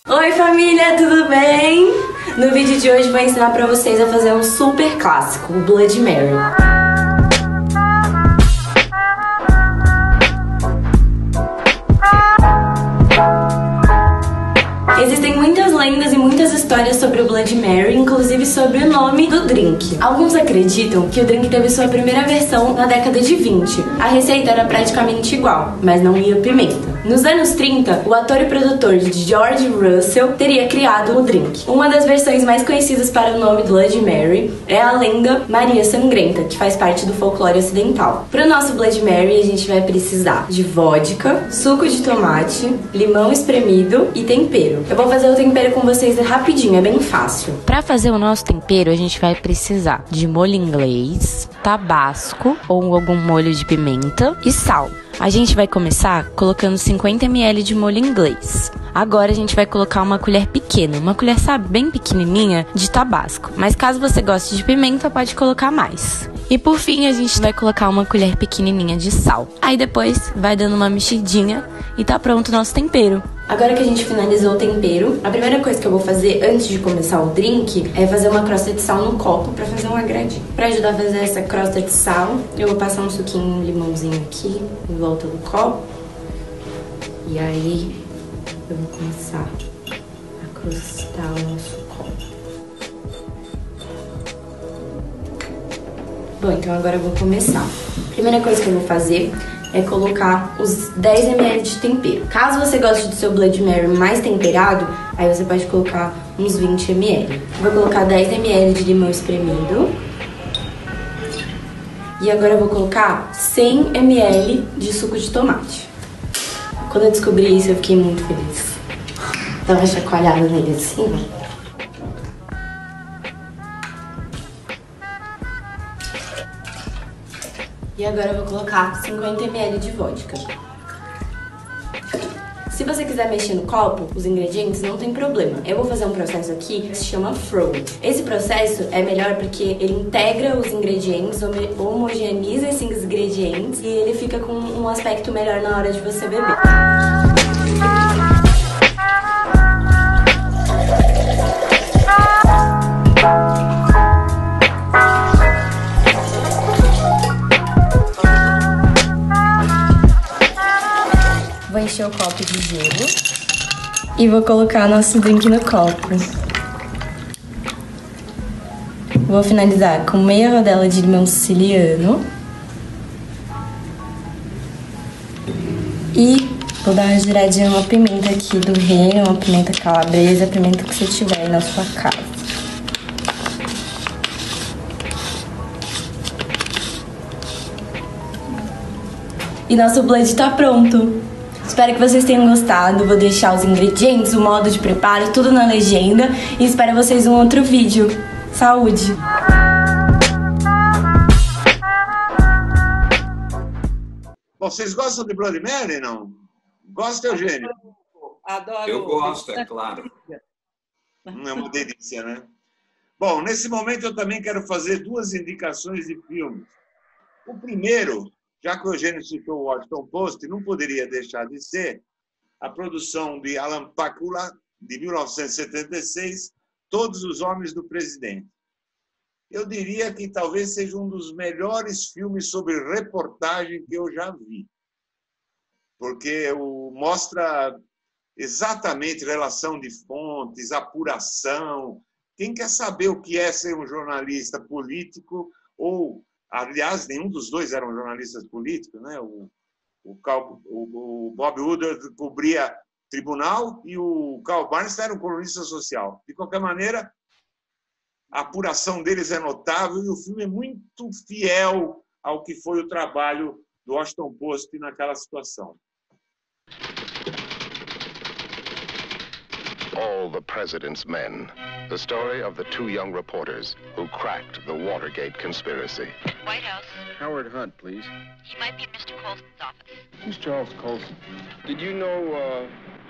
Speaker 5: Oi família, tudo bem? No vídeo de hoje vou ensinar pra vocês a fazer um super clássico, o Bloody Mary. Existem muitas lendas e muitas histórias sobre o Bloody Mary, inclusive sobre o nome do drink. Alguns acreditam que o drink teve sua primeira versão na década de 20. A receita era praticamente igual, mas não ia pimenta. Nos anos 30, o ator e produtor George Russell teria criado o drink. Uma das versões mais conhecidas para o nome Bloody Mary é a lenda Maria Sangrenta, que faz parte do folclore ocidental. Para o nosso Bloody Mary, a gente vai precisar de vodka, suco de tomate, limão espremido e tempero. Eu vou fazer o tempero com vocês rapidinho, é bem fácil.
Speaker 6: Para fazer o nosso tempero, a gente vai precisar de molho inglês, tabasco ou algum molho de pimenta e sal. A gente vai começar colocando 50 ml de molho inglês. Agora a gente vai colocar uma colher pequena, uma colher, sabe, bem pequenininha de tabasco. Mas caso você goste de pimenta, pode colocar mais. E por fim, a gente vai colocar uma colher pequenininha de sal. Aí depois vai dando uma mexidinha e tá pronto o nosso tempero.
Speaker 5: Agora que a gente finalizou o tempero, a primeira coisa que eu vou fazer antes de começar o drink é fazer uma crosta de sal no copo pra fazer um agradinho. Pra ajudar a fazer essa crosta de sal, eu vou passar um suquinho, um limãozinho aqui em volta do copo. E aí eu vou começar a crostar o nosso copo. Bom, então agora eu vou começar. A primeira coisa que eu vou fazer é colocar os 10 ml de tempero. Caso você goste do seu Bloody Mary mais temperado, aí você pode colocar uns 20 ml. Vou colocar 10 ml de limão espremido. E agora eu vou colocar 100 ml de suco de tomate. Quando eu descobri isso, eu fiquei muito feliz. Dá uma chacoalhada nele assim, ó. E agora eu vou colocar 50 ml de vodka. Se você quiser mexer no copo, os ingredientes, não tem problema. Eu vou fazer um processo aqui que se chama throw. Esse processo é melhor porque ele integra os ingredientes, homogeneiza esses ingredientes e ele fica com um aspecto melhor na hora de você beber. Vou encher o copo de gelo e vou colocar nosso drink no copo. Vou finalizar com meia rodela de limão siciliano. E vou dar uma giradinha numa pimenta aqui do reino, uma pimenta calabresa, a pimenta que você tiver aí na sua casa. E nosso Bloody tá pronto! Espero que vocês tenham gostado, vou deixar os ingredientes, o modo de preparo, tudo na legenda e espero vocês em um outro vídeo. Saúde!
Speaker 2: Bom, vocês gostam de Bloody Mary, não? Gosta, Eugênio?
Speaker 3: adoro.
Speaker 4: Eu gosto, é claro.
Speaker 2: Não é uma delícia, né? Bom, nesse momento eu também quero fazer 2 indicações de filmes. O primeiro, já que o Eugênio citou o Washington Post, não poderia deixar de ser a produção de Alan Pakula, de 1976, Todos os Homens do Presidente. Eu diria que talvez seja um dos melhores filmes sobre reportagem que eu já vi, porque mostra exatamente relação de fontes, apuração. Quem quer saber o que é ser um jornalista político, ou, aliás, nenhum dos dois eram jornalistas políticos, né? O Bob Woodward cobria tribunal e o Carl Barnes era um colunista social. De qualquer maneira, a apuração deles é notável e o filme é muito fiel ao que foi o trabalho do Washington Post naquela situação.
Speaker 7: All the President's Men. The story of the 2 young reporters who cracked the Watergate conspiracy.
Speaker 8: White House.
Speaker 9: Howard Hunt, please.
Speaker 8: He might be in Mr. Colson's office.
Speaker 9: Who's Charles Colson? Did you know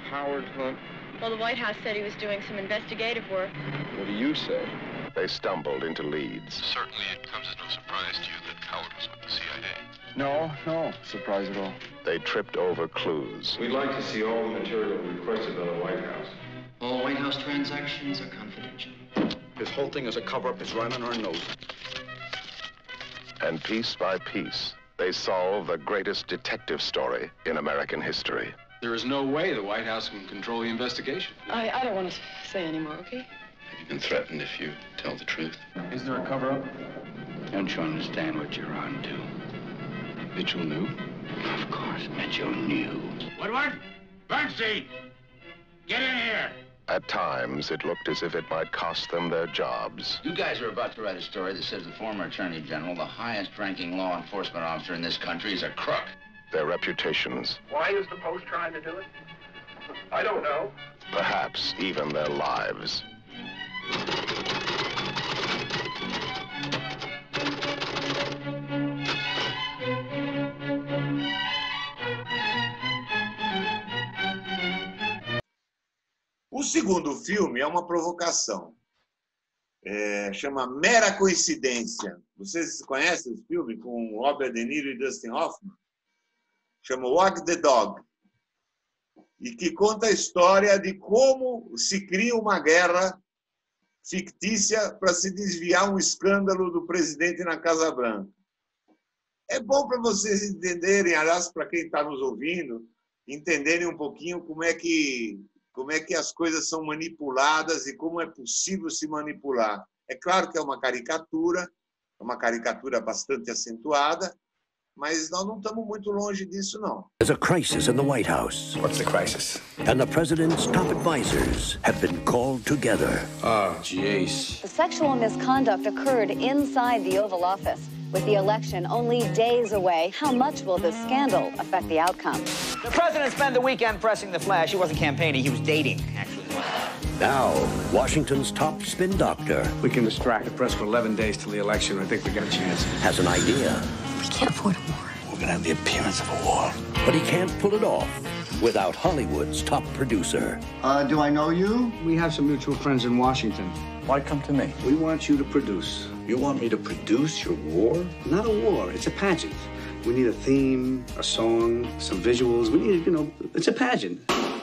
Speaker 9: Howard Hunt?
Speaker 10: Well, the White House said he was doing some investigative work.
Speaker 9: What do you say?
Speaker 7: They stumbled into leads.
Speaker 11: Certainly it comes as no surprise to you that Howard was with the CIA.
Speaker 9: No surprise at all.
Speaker 7: They tripped over clues.
Speaker 12: We'd like to see all the material requested by the White House.
Speaker 13: All White House transactions are confidential.
Speaker 12: This whole thing is a cover-up. It's right on our nose.
Speaker 7: And piece by piece, they solve the greatest detective story in American history.
Speaker 11: There is no way the White House can control the investigation.
Speaker 10: I don't want to say any more, okay?
Speaker 11: Have you been threatened if you tell the truth?
Speaker 9: Is there a cover-up?
Speaker 13: Don't you understand what you're on to?
Speaker 11: Mitchell knew?
Speaker 13: Of course, Mitchell knew.
Speaker 14: Woodward! Bernstein! Get in here!
Speaker 7: At times, it looked as if it might cost them their jobs.
Speaker 13: You guys are about to write a story that says the former Attorney General, the highest-ranking law enforcement officer in this country, is a crook.
Speaker 7: Their reputations.
Speaker 14: Why is the Post trying to do it? I don't know.
Speaker 7: Perhaps even their lives.
Speaker 2: O segundo filme é uma provocação. Chama Mera Coincidência. Vocês conhecem esse filme com Robert De Niro e Dustin Hoffman? Chama Wag the Dog. E que conta a história de como se cria uma guerra fictícia para se desviar um escândalo do presidente na Casa Branca. É bom para vocês entenderem, aliás, para quem está nos ouvindo, entenderem um pouquinho como é que as coisas são manipuladas e como é possível se manipular. É claro que é uma caricatura bastante acentuada, mas nós não estamos muito longe disso, não.
Speaker 15: There's a crisis in the White House.
Speaker 12: What's the crisis?
Speaker 15: And the president's top advisors have been called together.
Speaker 12: Oh, jeez.
Speaker 16: The sexual misconduct occurred inside the Oval Office. With the election only days away, how much will this scandal affect the outcome?
Speaker 17: The president spent the weekend pressing the flash. He wasn't campaigning, he was dating, actually.
Speaker 15: Now, Washington's top spin doctor.
Speaker 12: We can distract the press for 11 days till the election. I think we got a chance.
Speaker 15: Has an idea.
Speaker 16: We can't afford a war.
Speaker 12: We're going to have the appearance of a war.
Speaker 15: But he can't pull it off without Hollywood's top producer.
Speaker 18: Do I know you?
Speaker 12: We have some mutual friends in Washington. Why come to me? We want you to produce.
Speaker 18: You want me to produce your war?
Speaker 12: Not a war, it's a pageant. We need a theme, a song, some visuals. We need, it's a pageant.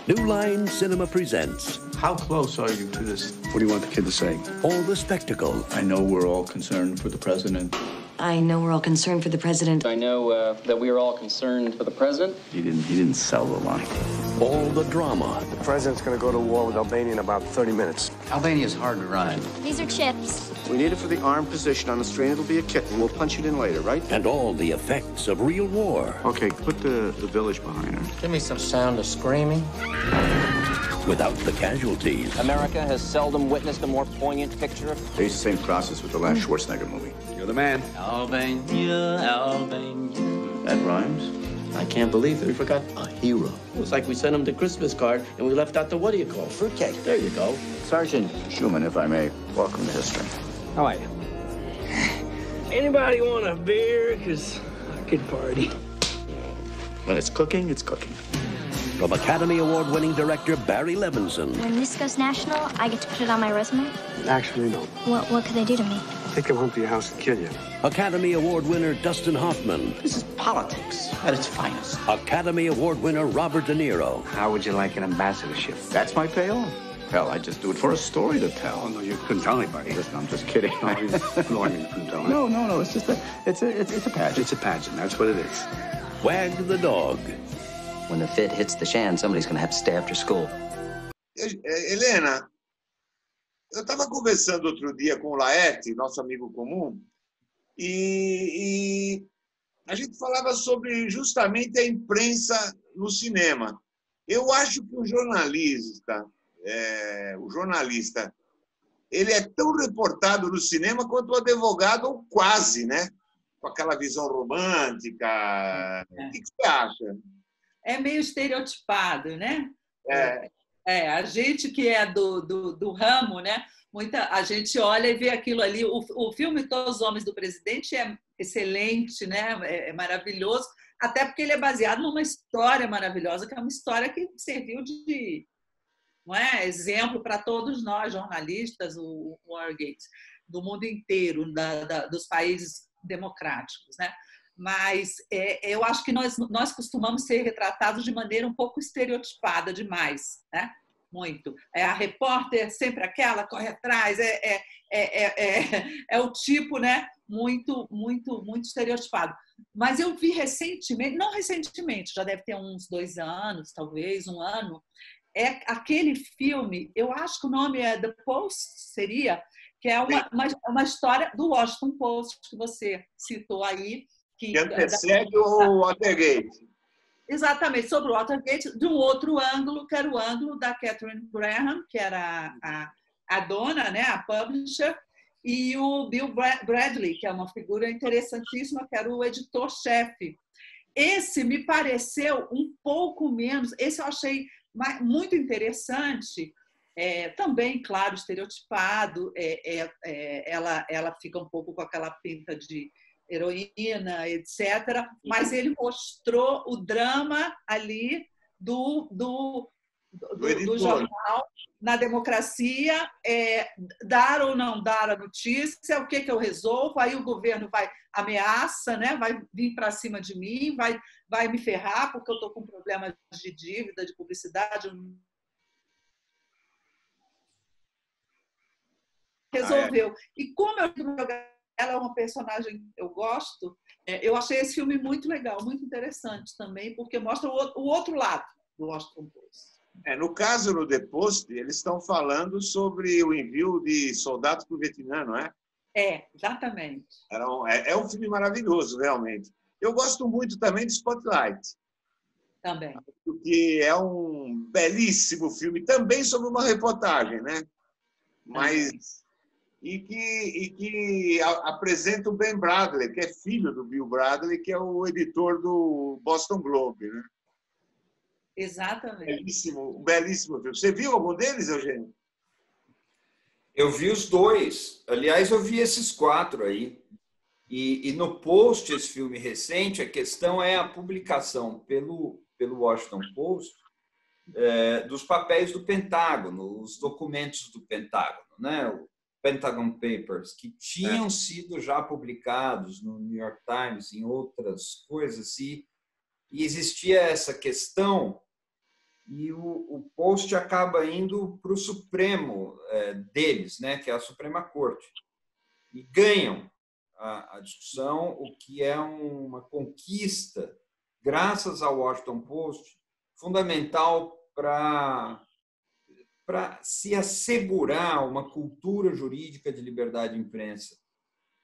Speaker 15: New Line Cinema presents.
Speaker 12: How close are you to this? What do you want the kid to say?
Speaker 15: All the spectacle.
Speaker 19: I know we're all concerned for the president.
Speaker 16: I know we're all concerned for the president.
Speaker 20: I know that we are all concerned for the president.
Speaker 19: He didn't sell the line.
Speaker 15: All the drama.
Speaker 21: The president's going to go to war with Albania in about 30 minutes.
Speaker 13: Albania's hard to run.
Speaker 16: These are chips.
Speaker 21: We need it for the armed position on the screen. It'll be a kitten. We'll punch it in later, right?
Speaker 15: And all the effects of real war.
Speaker 12: Okay, put the village behind her.
Speaker 13: Give me some sound of screaming.
Speaker 15: Without the casualties.
Speaker 20: America has seldom witnessed a more poignant picture of...
Speaker 12: They used the same process with the last Schwarzenegger movie. You're the man.
Speaker 19: Albania, Albania. That rhymes. I can't believe it. We forgot a hero. It was like we sent him the Christmas card and we left out the fruitcake. There you go.
Speaker 12: Sergeant Schumann, if I may, welcome to history.
Speaker 19: How are you? Anybody want a beer? Because I could party.
Speaker 12: When it's cooking, it's cooking.
Speaker 15: from Academy Award-winning director Barry Levinson.
Speaker 1: When this goes national, I get to put it on my resume?
Speaker 12: Actually, no.
Speaker 1: What could they do to me?
Speaker 12: They come home to your house and kill you.
Speaker 15: Academy Award winner Dustin Hoffman.
Speaker 13: This is politics at its finest.
Speaker 15: Academy Award winner Robert De Niro.
Speaker 18: How would you like an ambassadorship? That's my payoff. Hell, I just do it for a story to tell.
Speaker 12: Oh, no, you couldn't tell anybody.
Speaker 18: Listen, I'm just kidding.
Speaker 12: No, I mean, you couldn't tell
Speaker 18: No, it's just it's a pageant.
Speaker 12: It's a pageant, that's what it is.
Speaker 15: Wag the dog.
Speaker 20: When the fit hits the shan, somebody's going to have to stay after school.
Speaker 2: Helena, eu estava conversando outro dia com o Laerte, nosso amigo comum, e a gente falava sobre justamente a imprensa no cinema. Eu acho que o jornalista, ele é tão reportado no cinema quanto o advogado, ou quase, né? Com aquela visão romântica. O que você acha?
Speaker 3: É meio estereotipado, né? A gente que é do ramo, né? A gente olha e vê aquilo ali. O filme Todos os Homens do Presidente é excelente, né? É maravilhoso, até porque ele é baseado numa história maravilhosa, que é uma história que serviu de exemplo para todos nós, jornalistas, o Watergate, do mundo inteiro, dos países democráticos, né? Mas eu acho que nós costumamos ser retratados de maneira um pouco estereotipada demais, né? Muito. A repórter sempre aquela, corre atrás, é o tipo, né? Muito estereotipado. Mas eu vi recentemente, não recentemente, já deve ter uns 2 anos, talvez, 1 ano, é aquele filme, eu acho que o nome é The Post, seria, que é uma história do Washington Post, que você citou aí.
Speaker 2: Que antecede o Watergate.
Speaker 3: Exatamente, sobre o Watergate, de um outro ângulo, que era o ângulo da Catherine Graham, que era a dona, né, a publisher, e o Bill Bradley, que é uma figura interessantíssima, que era o editor-chefe. Esse me pareceu um pouco menos, esse eu achei muito interessante, também, claro, estereotipado, ela fica um pouco com aquela pinta de heroína, etc. Mas ele mostrou o drama ali do jornal na democracia, dar ou não dar a notícia, o que eu resolvo, aí o governo ameaça, né? Vai vir para cima de mim, vai me ferrar porque eu estou com problemas de dívida, de publicidade. Resolveu. E como ela é uma personagem que eu gosto, eu achei esse filme muito legal, muito interessante também, porque mostra o outro lado do Washington Post.
Speaker 2: No caso, no The Post, eles estão falando sobre o envio de soldados para o Vietnã, não é?
Speaker 3: Exatamente.
Speaker 2: É um filme maravilhoso, realmente. Eu gosto muito também de Spotlight.
Speaker 3: Também.
Speaker 2: Porque é um belíssimo filme, também sobre uma reportagem, né? Mas... E que apresenta o Ben Bradley, que é filho do Bill Bradley, que é o editor do Boston Globe, né?
Speaker 3: Exatamente.
Speaker 2: Um belíssimo filme. Você viu algum deles, Eugênio?
Speaker 4: Eu vi os 2. Aliás, eu vi esses 4 aí. E no Post, esse filme recente, a questão é a publicação pelo Washington Post dos papéis do Pentágono, os documentos do Pentágono, né? O Pentagon Papers, que tinham sido já publicados no New York Times, em outras coisas, e existia essa questão, e o Post acaba indo para o Supremo deles, né, que é a Suprema Corte, e ganham a discussão, o que é uma conquista, graças ao Washington Post, fundamental para se assegurar uma cultura jurídica de liberdade de imprensa.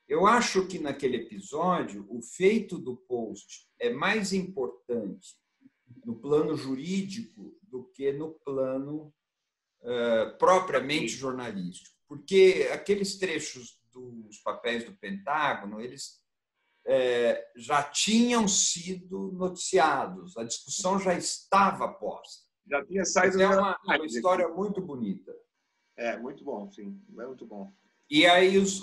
Speaker 4: Eu acho que, naquele episódio, o feito do Post é mais importante no plano jurídico do que no plano propriamente jornalístico. Porque aqueles trechos dos papéis do Pentágono, eles já tinham sido noticiados, a discussão já estava posta.
Speaker 2: Já tinha saído.
Speaker 4: É uma história muito bonita.
Speaker 2: Muito bom, sim. É muito bom.
Speaker 4: E aí os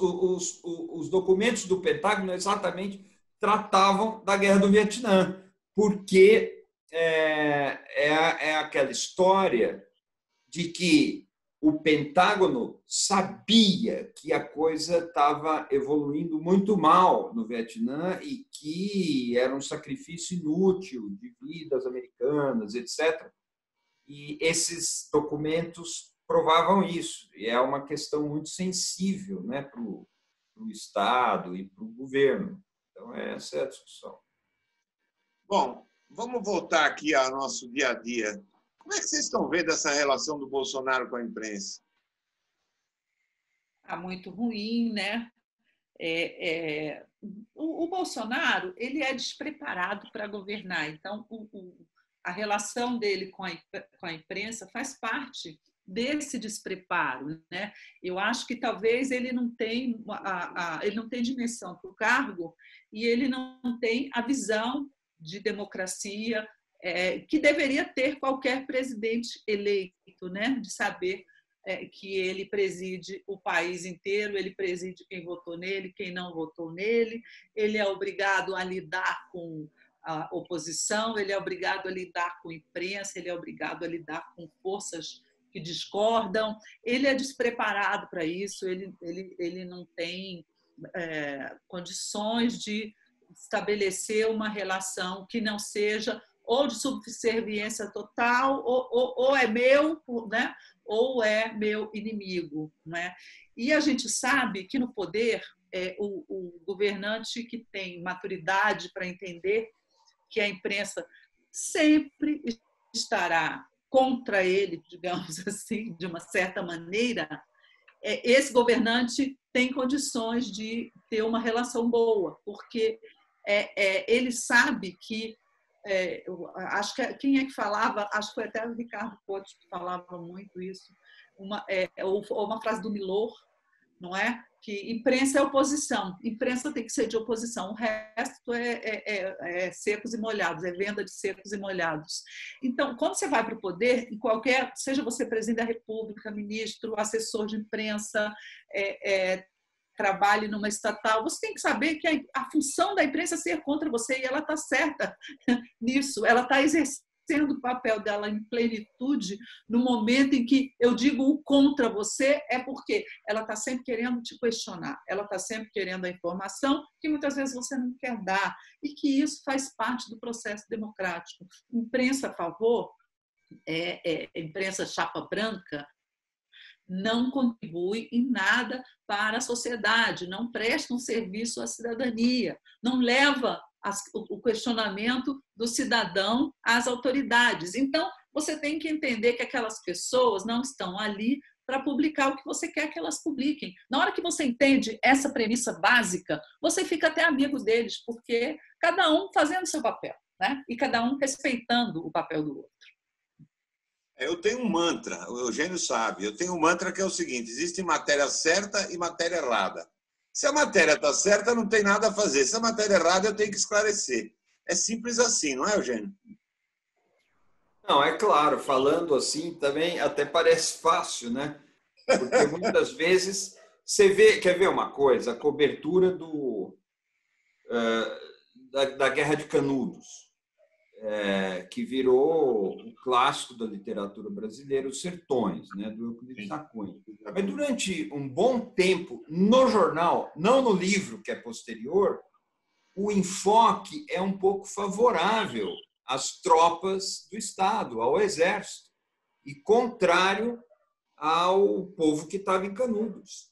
Speaker 4: documentos do Pentágono exatamente tratavam da Guerra do Vietnã, porque é aquela história de que o Pentágono sabia que a coisa estava evoluindo muito mal no Vietnã e que era um sacrifício inútil de vidas americanas, etc. E esses documentos provavam isso. E é uma questão muito sensível, né, para o Estado e para o governo. Então, essa é a discussão.
Speaker 2: Bom, vamos voltar aqui ao nosso dia a dia. Como é que vocês estão vendo essa relação do Bolsonaro com a imprensa?
Speaker 3: Muito ruim, né? O Bolsonaro, ele é despreparado para governar. Então, a relação dele com a imprensa faz parte desse despreparo, né? Eu acho que talvez ele não tem dimensão para o cargo e ele não tem a visão de democracia que deveria ter qualquer presidente eleito, né? De saber que ele preside o país inteiro, ele preside quem votou nele, quem não votou nele, ele é obrigado a lidar com a oposição, ele é obrigado a lidar com a imprensa, ele é obrigado a lidar com forças que discordam, ele é despreparado para isso, ele não tem condições de estabelecer uma relação que não seja ou de subserviência total, ou é meu, né? Ou é meu inimigo, né? E a gente sabe que no poder, o governante que tem maturidade para entender que a imprensa sempre estará contra ele, digamos assim, de uma certa maneira, esse governante tem condições de ter uma relação boa, porque ele sabe que acho que quem é que falava, acho que foi até o Ricardo Couto que falava muito isso, uma frase do Milor, não é? Que imprensa é oposição, imprensa tem que ser de oposição, o resto é secos e molhados, é venda de secos e molhados. Então, quando você vai para o poder, em qualquer, seja você presidente da República, ministro, assessor de imprensa, trabalhe numa estatal, você tem que saber que a função da imprensa é ser contra você, e ela está certa nisso, ela está exercendo o papel dela em plenitude no momento em que eu digo o contra você, é porque ela está sempre querendo te questionar, ela está sempre querendo a informação que muitas vezes você não quer dar, e que isso faz parte do processo democrático. Imprensa a favor, imprensa chapa branca, não contribui em nada para a sociedade, não presta um serviço à cidadania, não leva o questionamento do cidadão às autoridades. Então, você tem que entender que aquelas pessoas não estão ali para publicar o que você quer que elas publiquem. Na hora que você entende essa premissa básica, você fica até amigo deles, porque cada um fazendo o seu papel, né? E cada um respeitando o papel do outro.
Speaker 2: Eu tenho um mantra, o Eugênio sabe, eu tenho um mantra que é o seguinte: existe matéria certa e matéria errada. Se a matéria está certa, não tem nada a fazer. Se a matéria é errada, eu tenho que esclarecer. É simples assim, não é, Eugênio?
Speaker 4: Não, é claro, falando assim também até parece fácil, né? Porque muitas vezes você vê, quer ver uma coisa, a cobertura da Guerra de Canudos. Que virou o clássico da literatura brasileira, Os Sertões, né, do Euclides da Cunha. Mas durante um bom tempo, no jornal, não no livro, que é posterior, o enfoque é um pouco favorável às tropas do Estado, ao Exército, e contrário ao povo que estava em Canudos.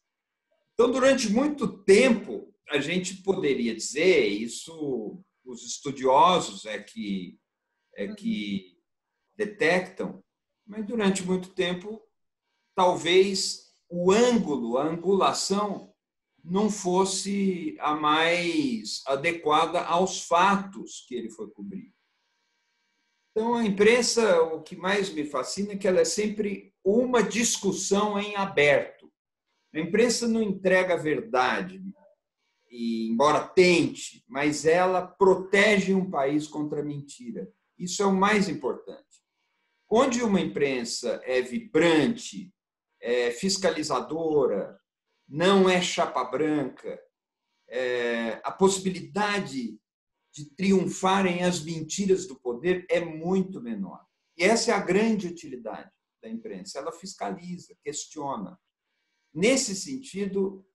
Speaker 4: Então, durante muito tempo, a gente poderia dizer, isso os estudiosos que detectam, mas durante muito tempo, talvez o ângulo, a angulação, não fosse a mais adequada aos fatos que ele foi cobrir. Então, a imprensa, o que mais me fascina é que ela é sempre uma discussão em aberto. A imprensa não entrega a verdade, e, embora tente, mas ela protege um país contra a mentira. Isso é o mais importante. Onde uma imprensa é vibrante, é fiscalizadora, não é chapa branca, a possibilidade de triunfarem as mentiras do poder é muito menor. E essa é a grande utilidade da imprensa. Ela fiscaliza, questiona. Nesse sentido,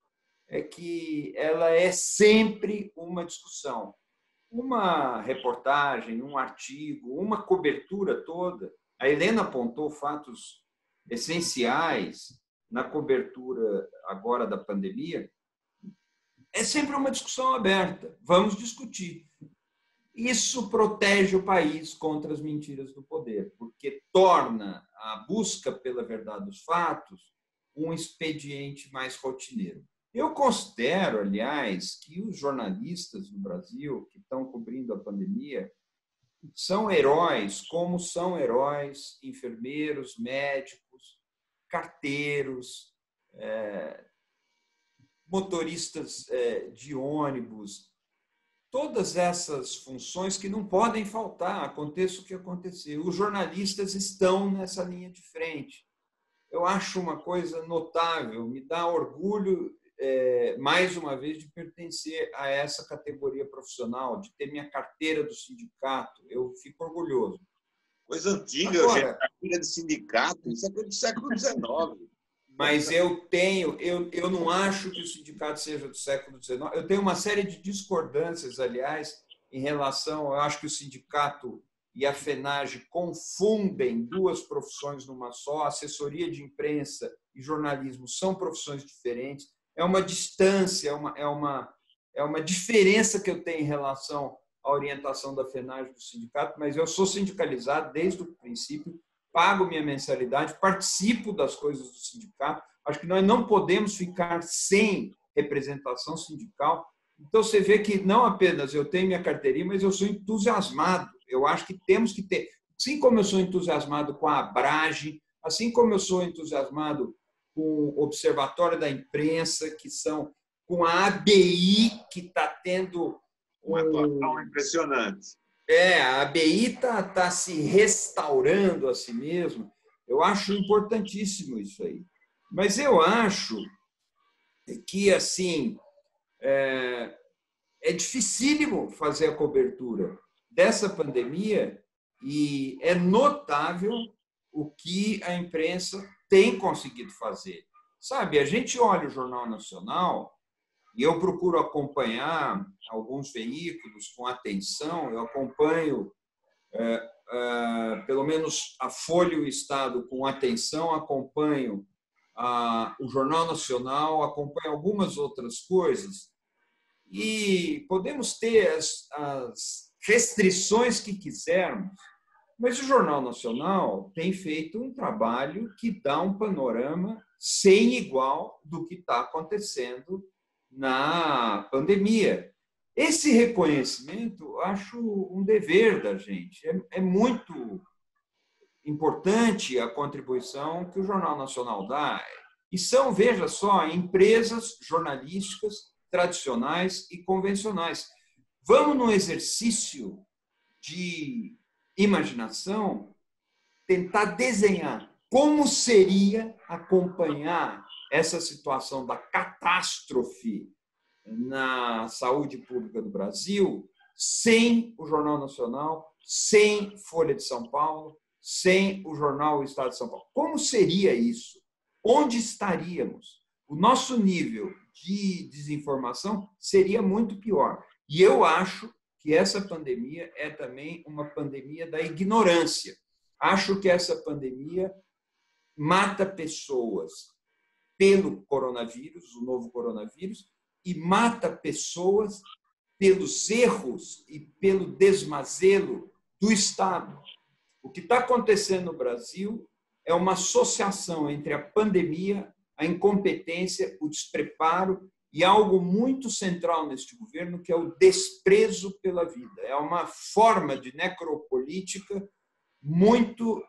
Speaker 4: é que ela é sempre uma discussão. Uma reportagem, um artigo, uma cobertura toda. A Helena apontou fatos essenciais na cobertura agora da pandemia. É sempre uma discussão aberta. Vamos discutir. Isso protege o país contra as mentiras do poder, porque torna a busca pela verdade dos fatos um expediente mais rotineiro. Eu considero, aliás, que os jornalistas no Brasil que estão cobrindo a pandemia são heróis, como são heróis enfermeiros, médicos, carteiros, motoristas de ônibus, todas essas funções que não podem faltar, aconteça o que acontecer. Os jornalistas estão nessa linha de frente. Eu acho uma coisa notável, me dá orgulho, mais uma vez, de pertencer a essa categoria profissional, de ter minha carteira do sindicato. Eu fico orgulhoso.
Speaker 2: Coisa antiga, agora, carteira de sindicato, isso é coisa do século XIX.
Speaker 4: Mas eu não acho que o sindicato seja do século XIX. Eu tenho uma série de discordâncias, aliás, em relação... Eu acho que o sindicato e a FENAGE confundem duas profissões numa só. Assessoria de imprensa e jornalismo são profissões diferentes. É uma distância, é uma diferença que eu tenho em relação à orientação da FENAGE e do sindicato, mas eu sou sindicalizado desde o princípio, pago minha mensalidade, participo das coisas do sindicato. Acho que nós não podemos ficar sem representação sindical. Então, você vê que não apenas eu tenho minha carteirinha, mas eu sou entusiasmado. Eu acho que temos que ter. Assim como eu sou entusiasmado com a Abrage, assim como eu sou entusiasmado com o Observatório da Imprensa, que são com a ABI, que está tendo
Speaker 2: uma atuação impressionante.
Speaker 4: A ABI está se restaurando a si mesma. Eu acho importantíssimo isso aí. Mas eu acho que, assim, é dificílimo fazer a cobertura dessa pandemia e é notável o que a imprensa tem conseguido fazer. Sabe, a gente olha o Jornal Nacional e eu procuro acompanhar alguns veículos com atenção. Eu acompanho, pelo menos, a Folha e o Estado com atenção, acompanho o Jornal Nacional, acompanho algumas outras coisas. E podemos ter as restrições que quisermos, mas o Jornal Nacional tem feito um trabalho que dá um panorama sem igual do que está acontecendo na pandemia. Esse reconhecimento, acho um dever da gente. É muito importante a contribuição que o Jornal Nacional dá. E são, veja só, empresas jornalísticas tradicionais e convencionais. Vamos, num exercício de imaginação, tentar desenhar como seria acompanhar essa situação da catástrofe na saúde pública do Brasil sem o Jornal Nacional, sem Folha de São Paulo, sem o jornal Estado de São Paulo. Como seria isso? Onde estaríamos? O nosso nível de desinformação seria muito pior. E eu acho que essa pandemia é também uma pandemia da ignorância. Acho que essa pandemia mata pessoas pelo coronavírus, o novo coronavírus, e mata pessoas pelos erros e pelo desmazelo do Estado. O que está acontecendo no Brasil é uma associação entre a pandemia, a incompetência, o despreparo e algo muito central neste governo, que é o desprezo pela vida. É uma forma de necropolítica muito,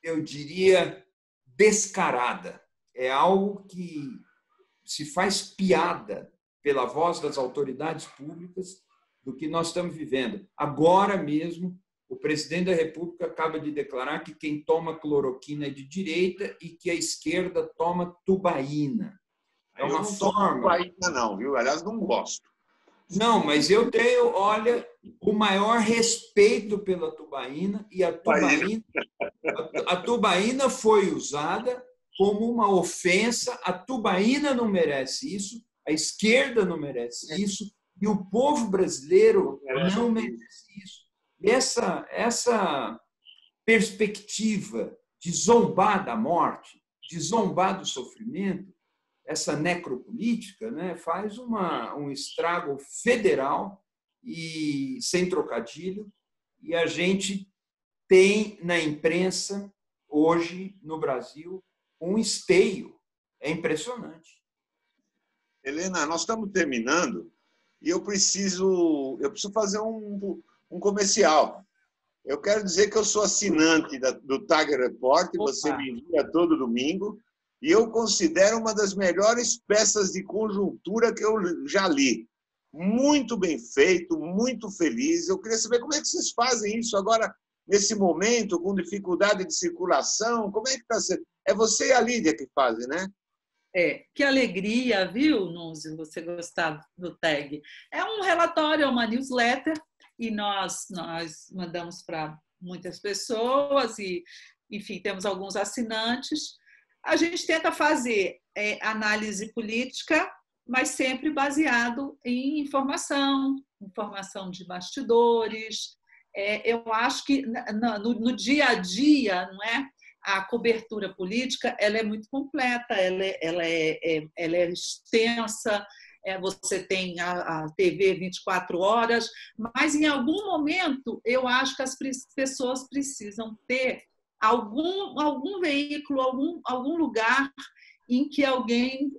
Speaker 4: eu diria, descarada. É algo que se faz piada pela voz das autoridades públicas do que nós estamos vivendo. Agora mesmo, o presidente da República acaba de declarar que quem toma cloroquina é de direita e que a esquerda toma tubaína. É uma forma.
Speaker 2: Tubaína não, viu? Aliás, não gosto.
Speaker 4: Não, mas eu tenho, olha, o maior respeito pela tubaína, e a tubaína foi usada como uma ofensa. A tubaína não merece isso, a esquerda não merece isso, e o povo brasileiro não merece isso. E essa perspectiva de zombar da morte, de zombar do sofrimento, essa necropolítica, né, faz um estrago federal e sem trocadilho, e a gente tem na imprensa hoje no Brasil um esteio. É impressionante.
Speaker 2: Helena, nós estamos terminando e eu preciso fazer um comercial. Eu quero dizer que eu sou assinante do Tiger Report, você me envia todo domingo, e eu considero uma das melhores peças de conjuntura que eu já li. Muito bem feito, muito feliz. Eu queria saber como é que vocês fazem isso agora, nesse momento, com dificuldade de circulação. Como é que está sendo? É você e a Lídia que fazem, né?
Speaker 3: Que alegria, viu, Núzio, você gostar do TAG. É um relatório, é uma newsletter, e nós mandamos para muitas pessoas, e, enfim, temos alguns assinantes. A gente tenta fazer análise política, mas sempre baseado em informação de bastidores. Eu acho que no dia a dia, não é? A cobertura política ela é muito completa, ela é extensa. Você tem a TV 24 horas, mas em algum momento eu acho que as pessoas precisam ter algum veículo, algum lugar em que alguém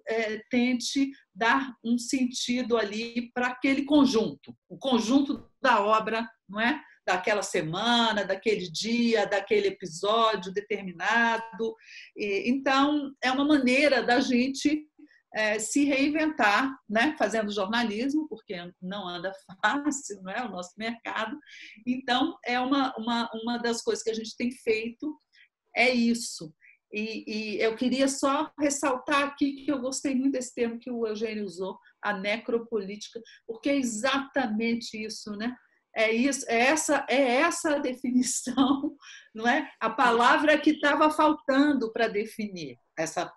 Speaker 3: tente dar um sentido ali para aquele conjunto, o conjunto da obra, não é? Daquela semana, daquele dia, daquele episódio determinado. Então, é uma maneira da gente se reinventar, né? Fazendo jornalismo, porque não anda fácil, não é? O nosso mercado. Então, é uma das coisas que a gente tem feito, é isso. E eu queria só ressaltar aqui que eu gostei muito desse termo que o Eugênio usou, a necropolítica, porque é exatamente isso, né? É isso, é essa a definição, não é? A palavra que estava faltando para definir essa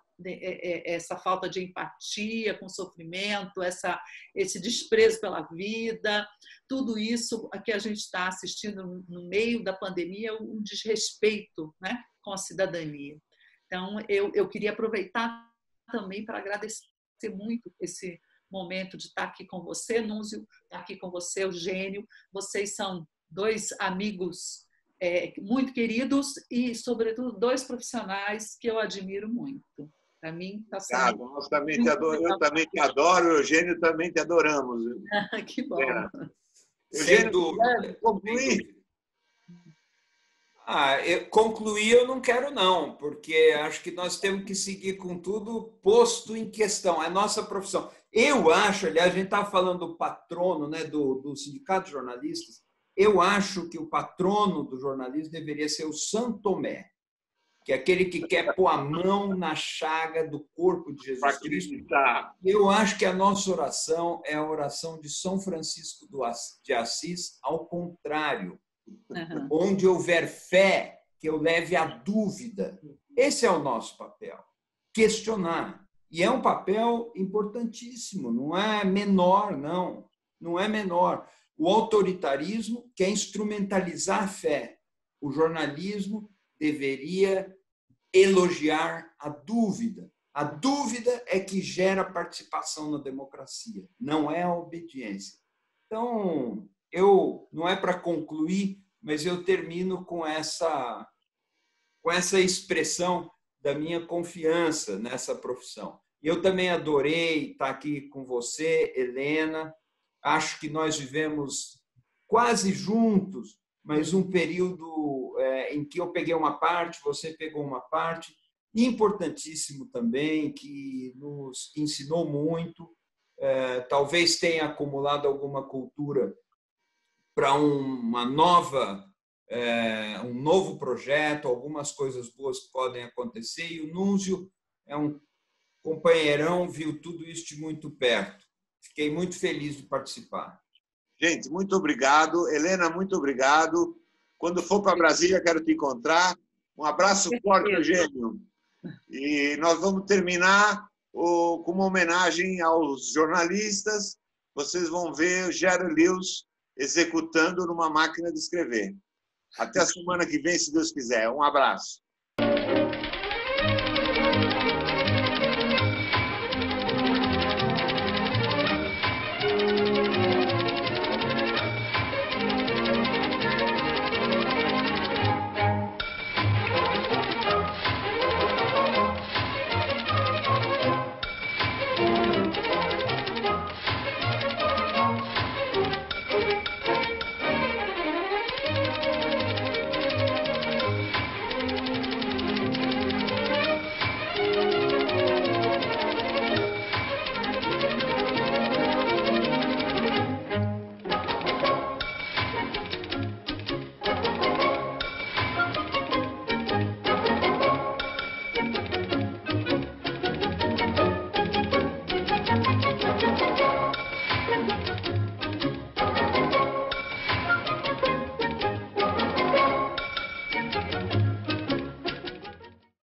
Speaker 3: falta de empatia com o sofrimento, esse desprezo pela vida, tudo isso que a gente está assistindo no meio da pandemia, um desrespeito, né, com a cidadania. Então, eu queria aproveitar também para agradecer muito esse momento de estar aqui com você, Núzio, estar aqui com você, Eugênio. Vocês são dois amigos muito queridos e, sobretudo, dois profissionais que eu admiro muito. Para mim, está sendo...
Speaker 2: Nós também te adoro, eu também te adoro, o Eugênio também te adoramos.
Speaker 3: Que bom.
Speaker 2: Eugênio, concluir?
Speaker 4: Concluir eu não quero, não, porque acho que nós temos que seguir com tudo posto em questão. É a nossa profissão. Eu acho, aliás, a gente estava falando do patrono, né, do Sindicato de Jornalistas, eu acho que o patrono do jornalismo deveria ser o Santo Tomé, que é aquele que quer pôr a mão na chaga do corpo de Jesus Cristo. Eu acho que a nossa oração é a oração de São Francisco de Assis, ao contrário. Onde houver fé, que eu leve a dúvida. Esse é o nosso papel. Questionar. E é um papel importantíssimo, não é menor, não. Não é menor. O autoritarismo quer instrumentalizar a fé. O jornalismo deveria elogiar a dúvida. A dúvida é que gera participação na democracia, não é a obediência. Então, não é para concluir, mas eu termino com essa expressão da minha confiança nessa profissão. Eu também adorei estar aqui com você, Helena. Acho que nós vivemos quase juntos, mas um período em que eu peguei uma parte, você pegou uma parte, importantíssimo também, que nos ensinou muito. Talvez tenha acumulado alguma cultura para um novo projeto, algumas coisas boas que podem acontecer, e o Núzio é um companheirão, viu tudo isso de muito perto. Fiquei muito feliz de participar.
Speaker 2: Gente, muito obrigado. Helena, muito obrigado. Quando for para Brasília, quero te encontrar. Um abraço forte, Eugênio. E nós vamos terminar com uma homenagem aos jornalistas. Vocês vão ver o Jerry Lewis executando numa máquina de escrever. Até a semana que vem, se Deus quiser. Um abraço.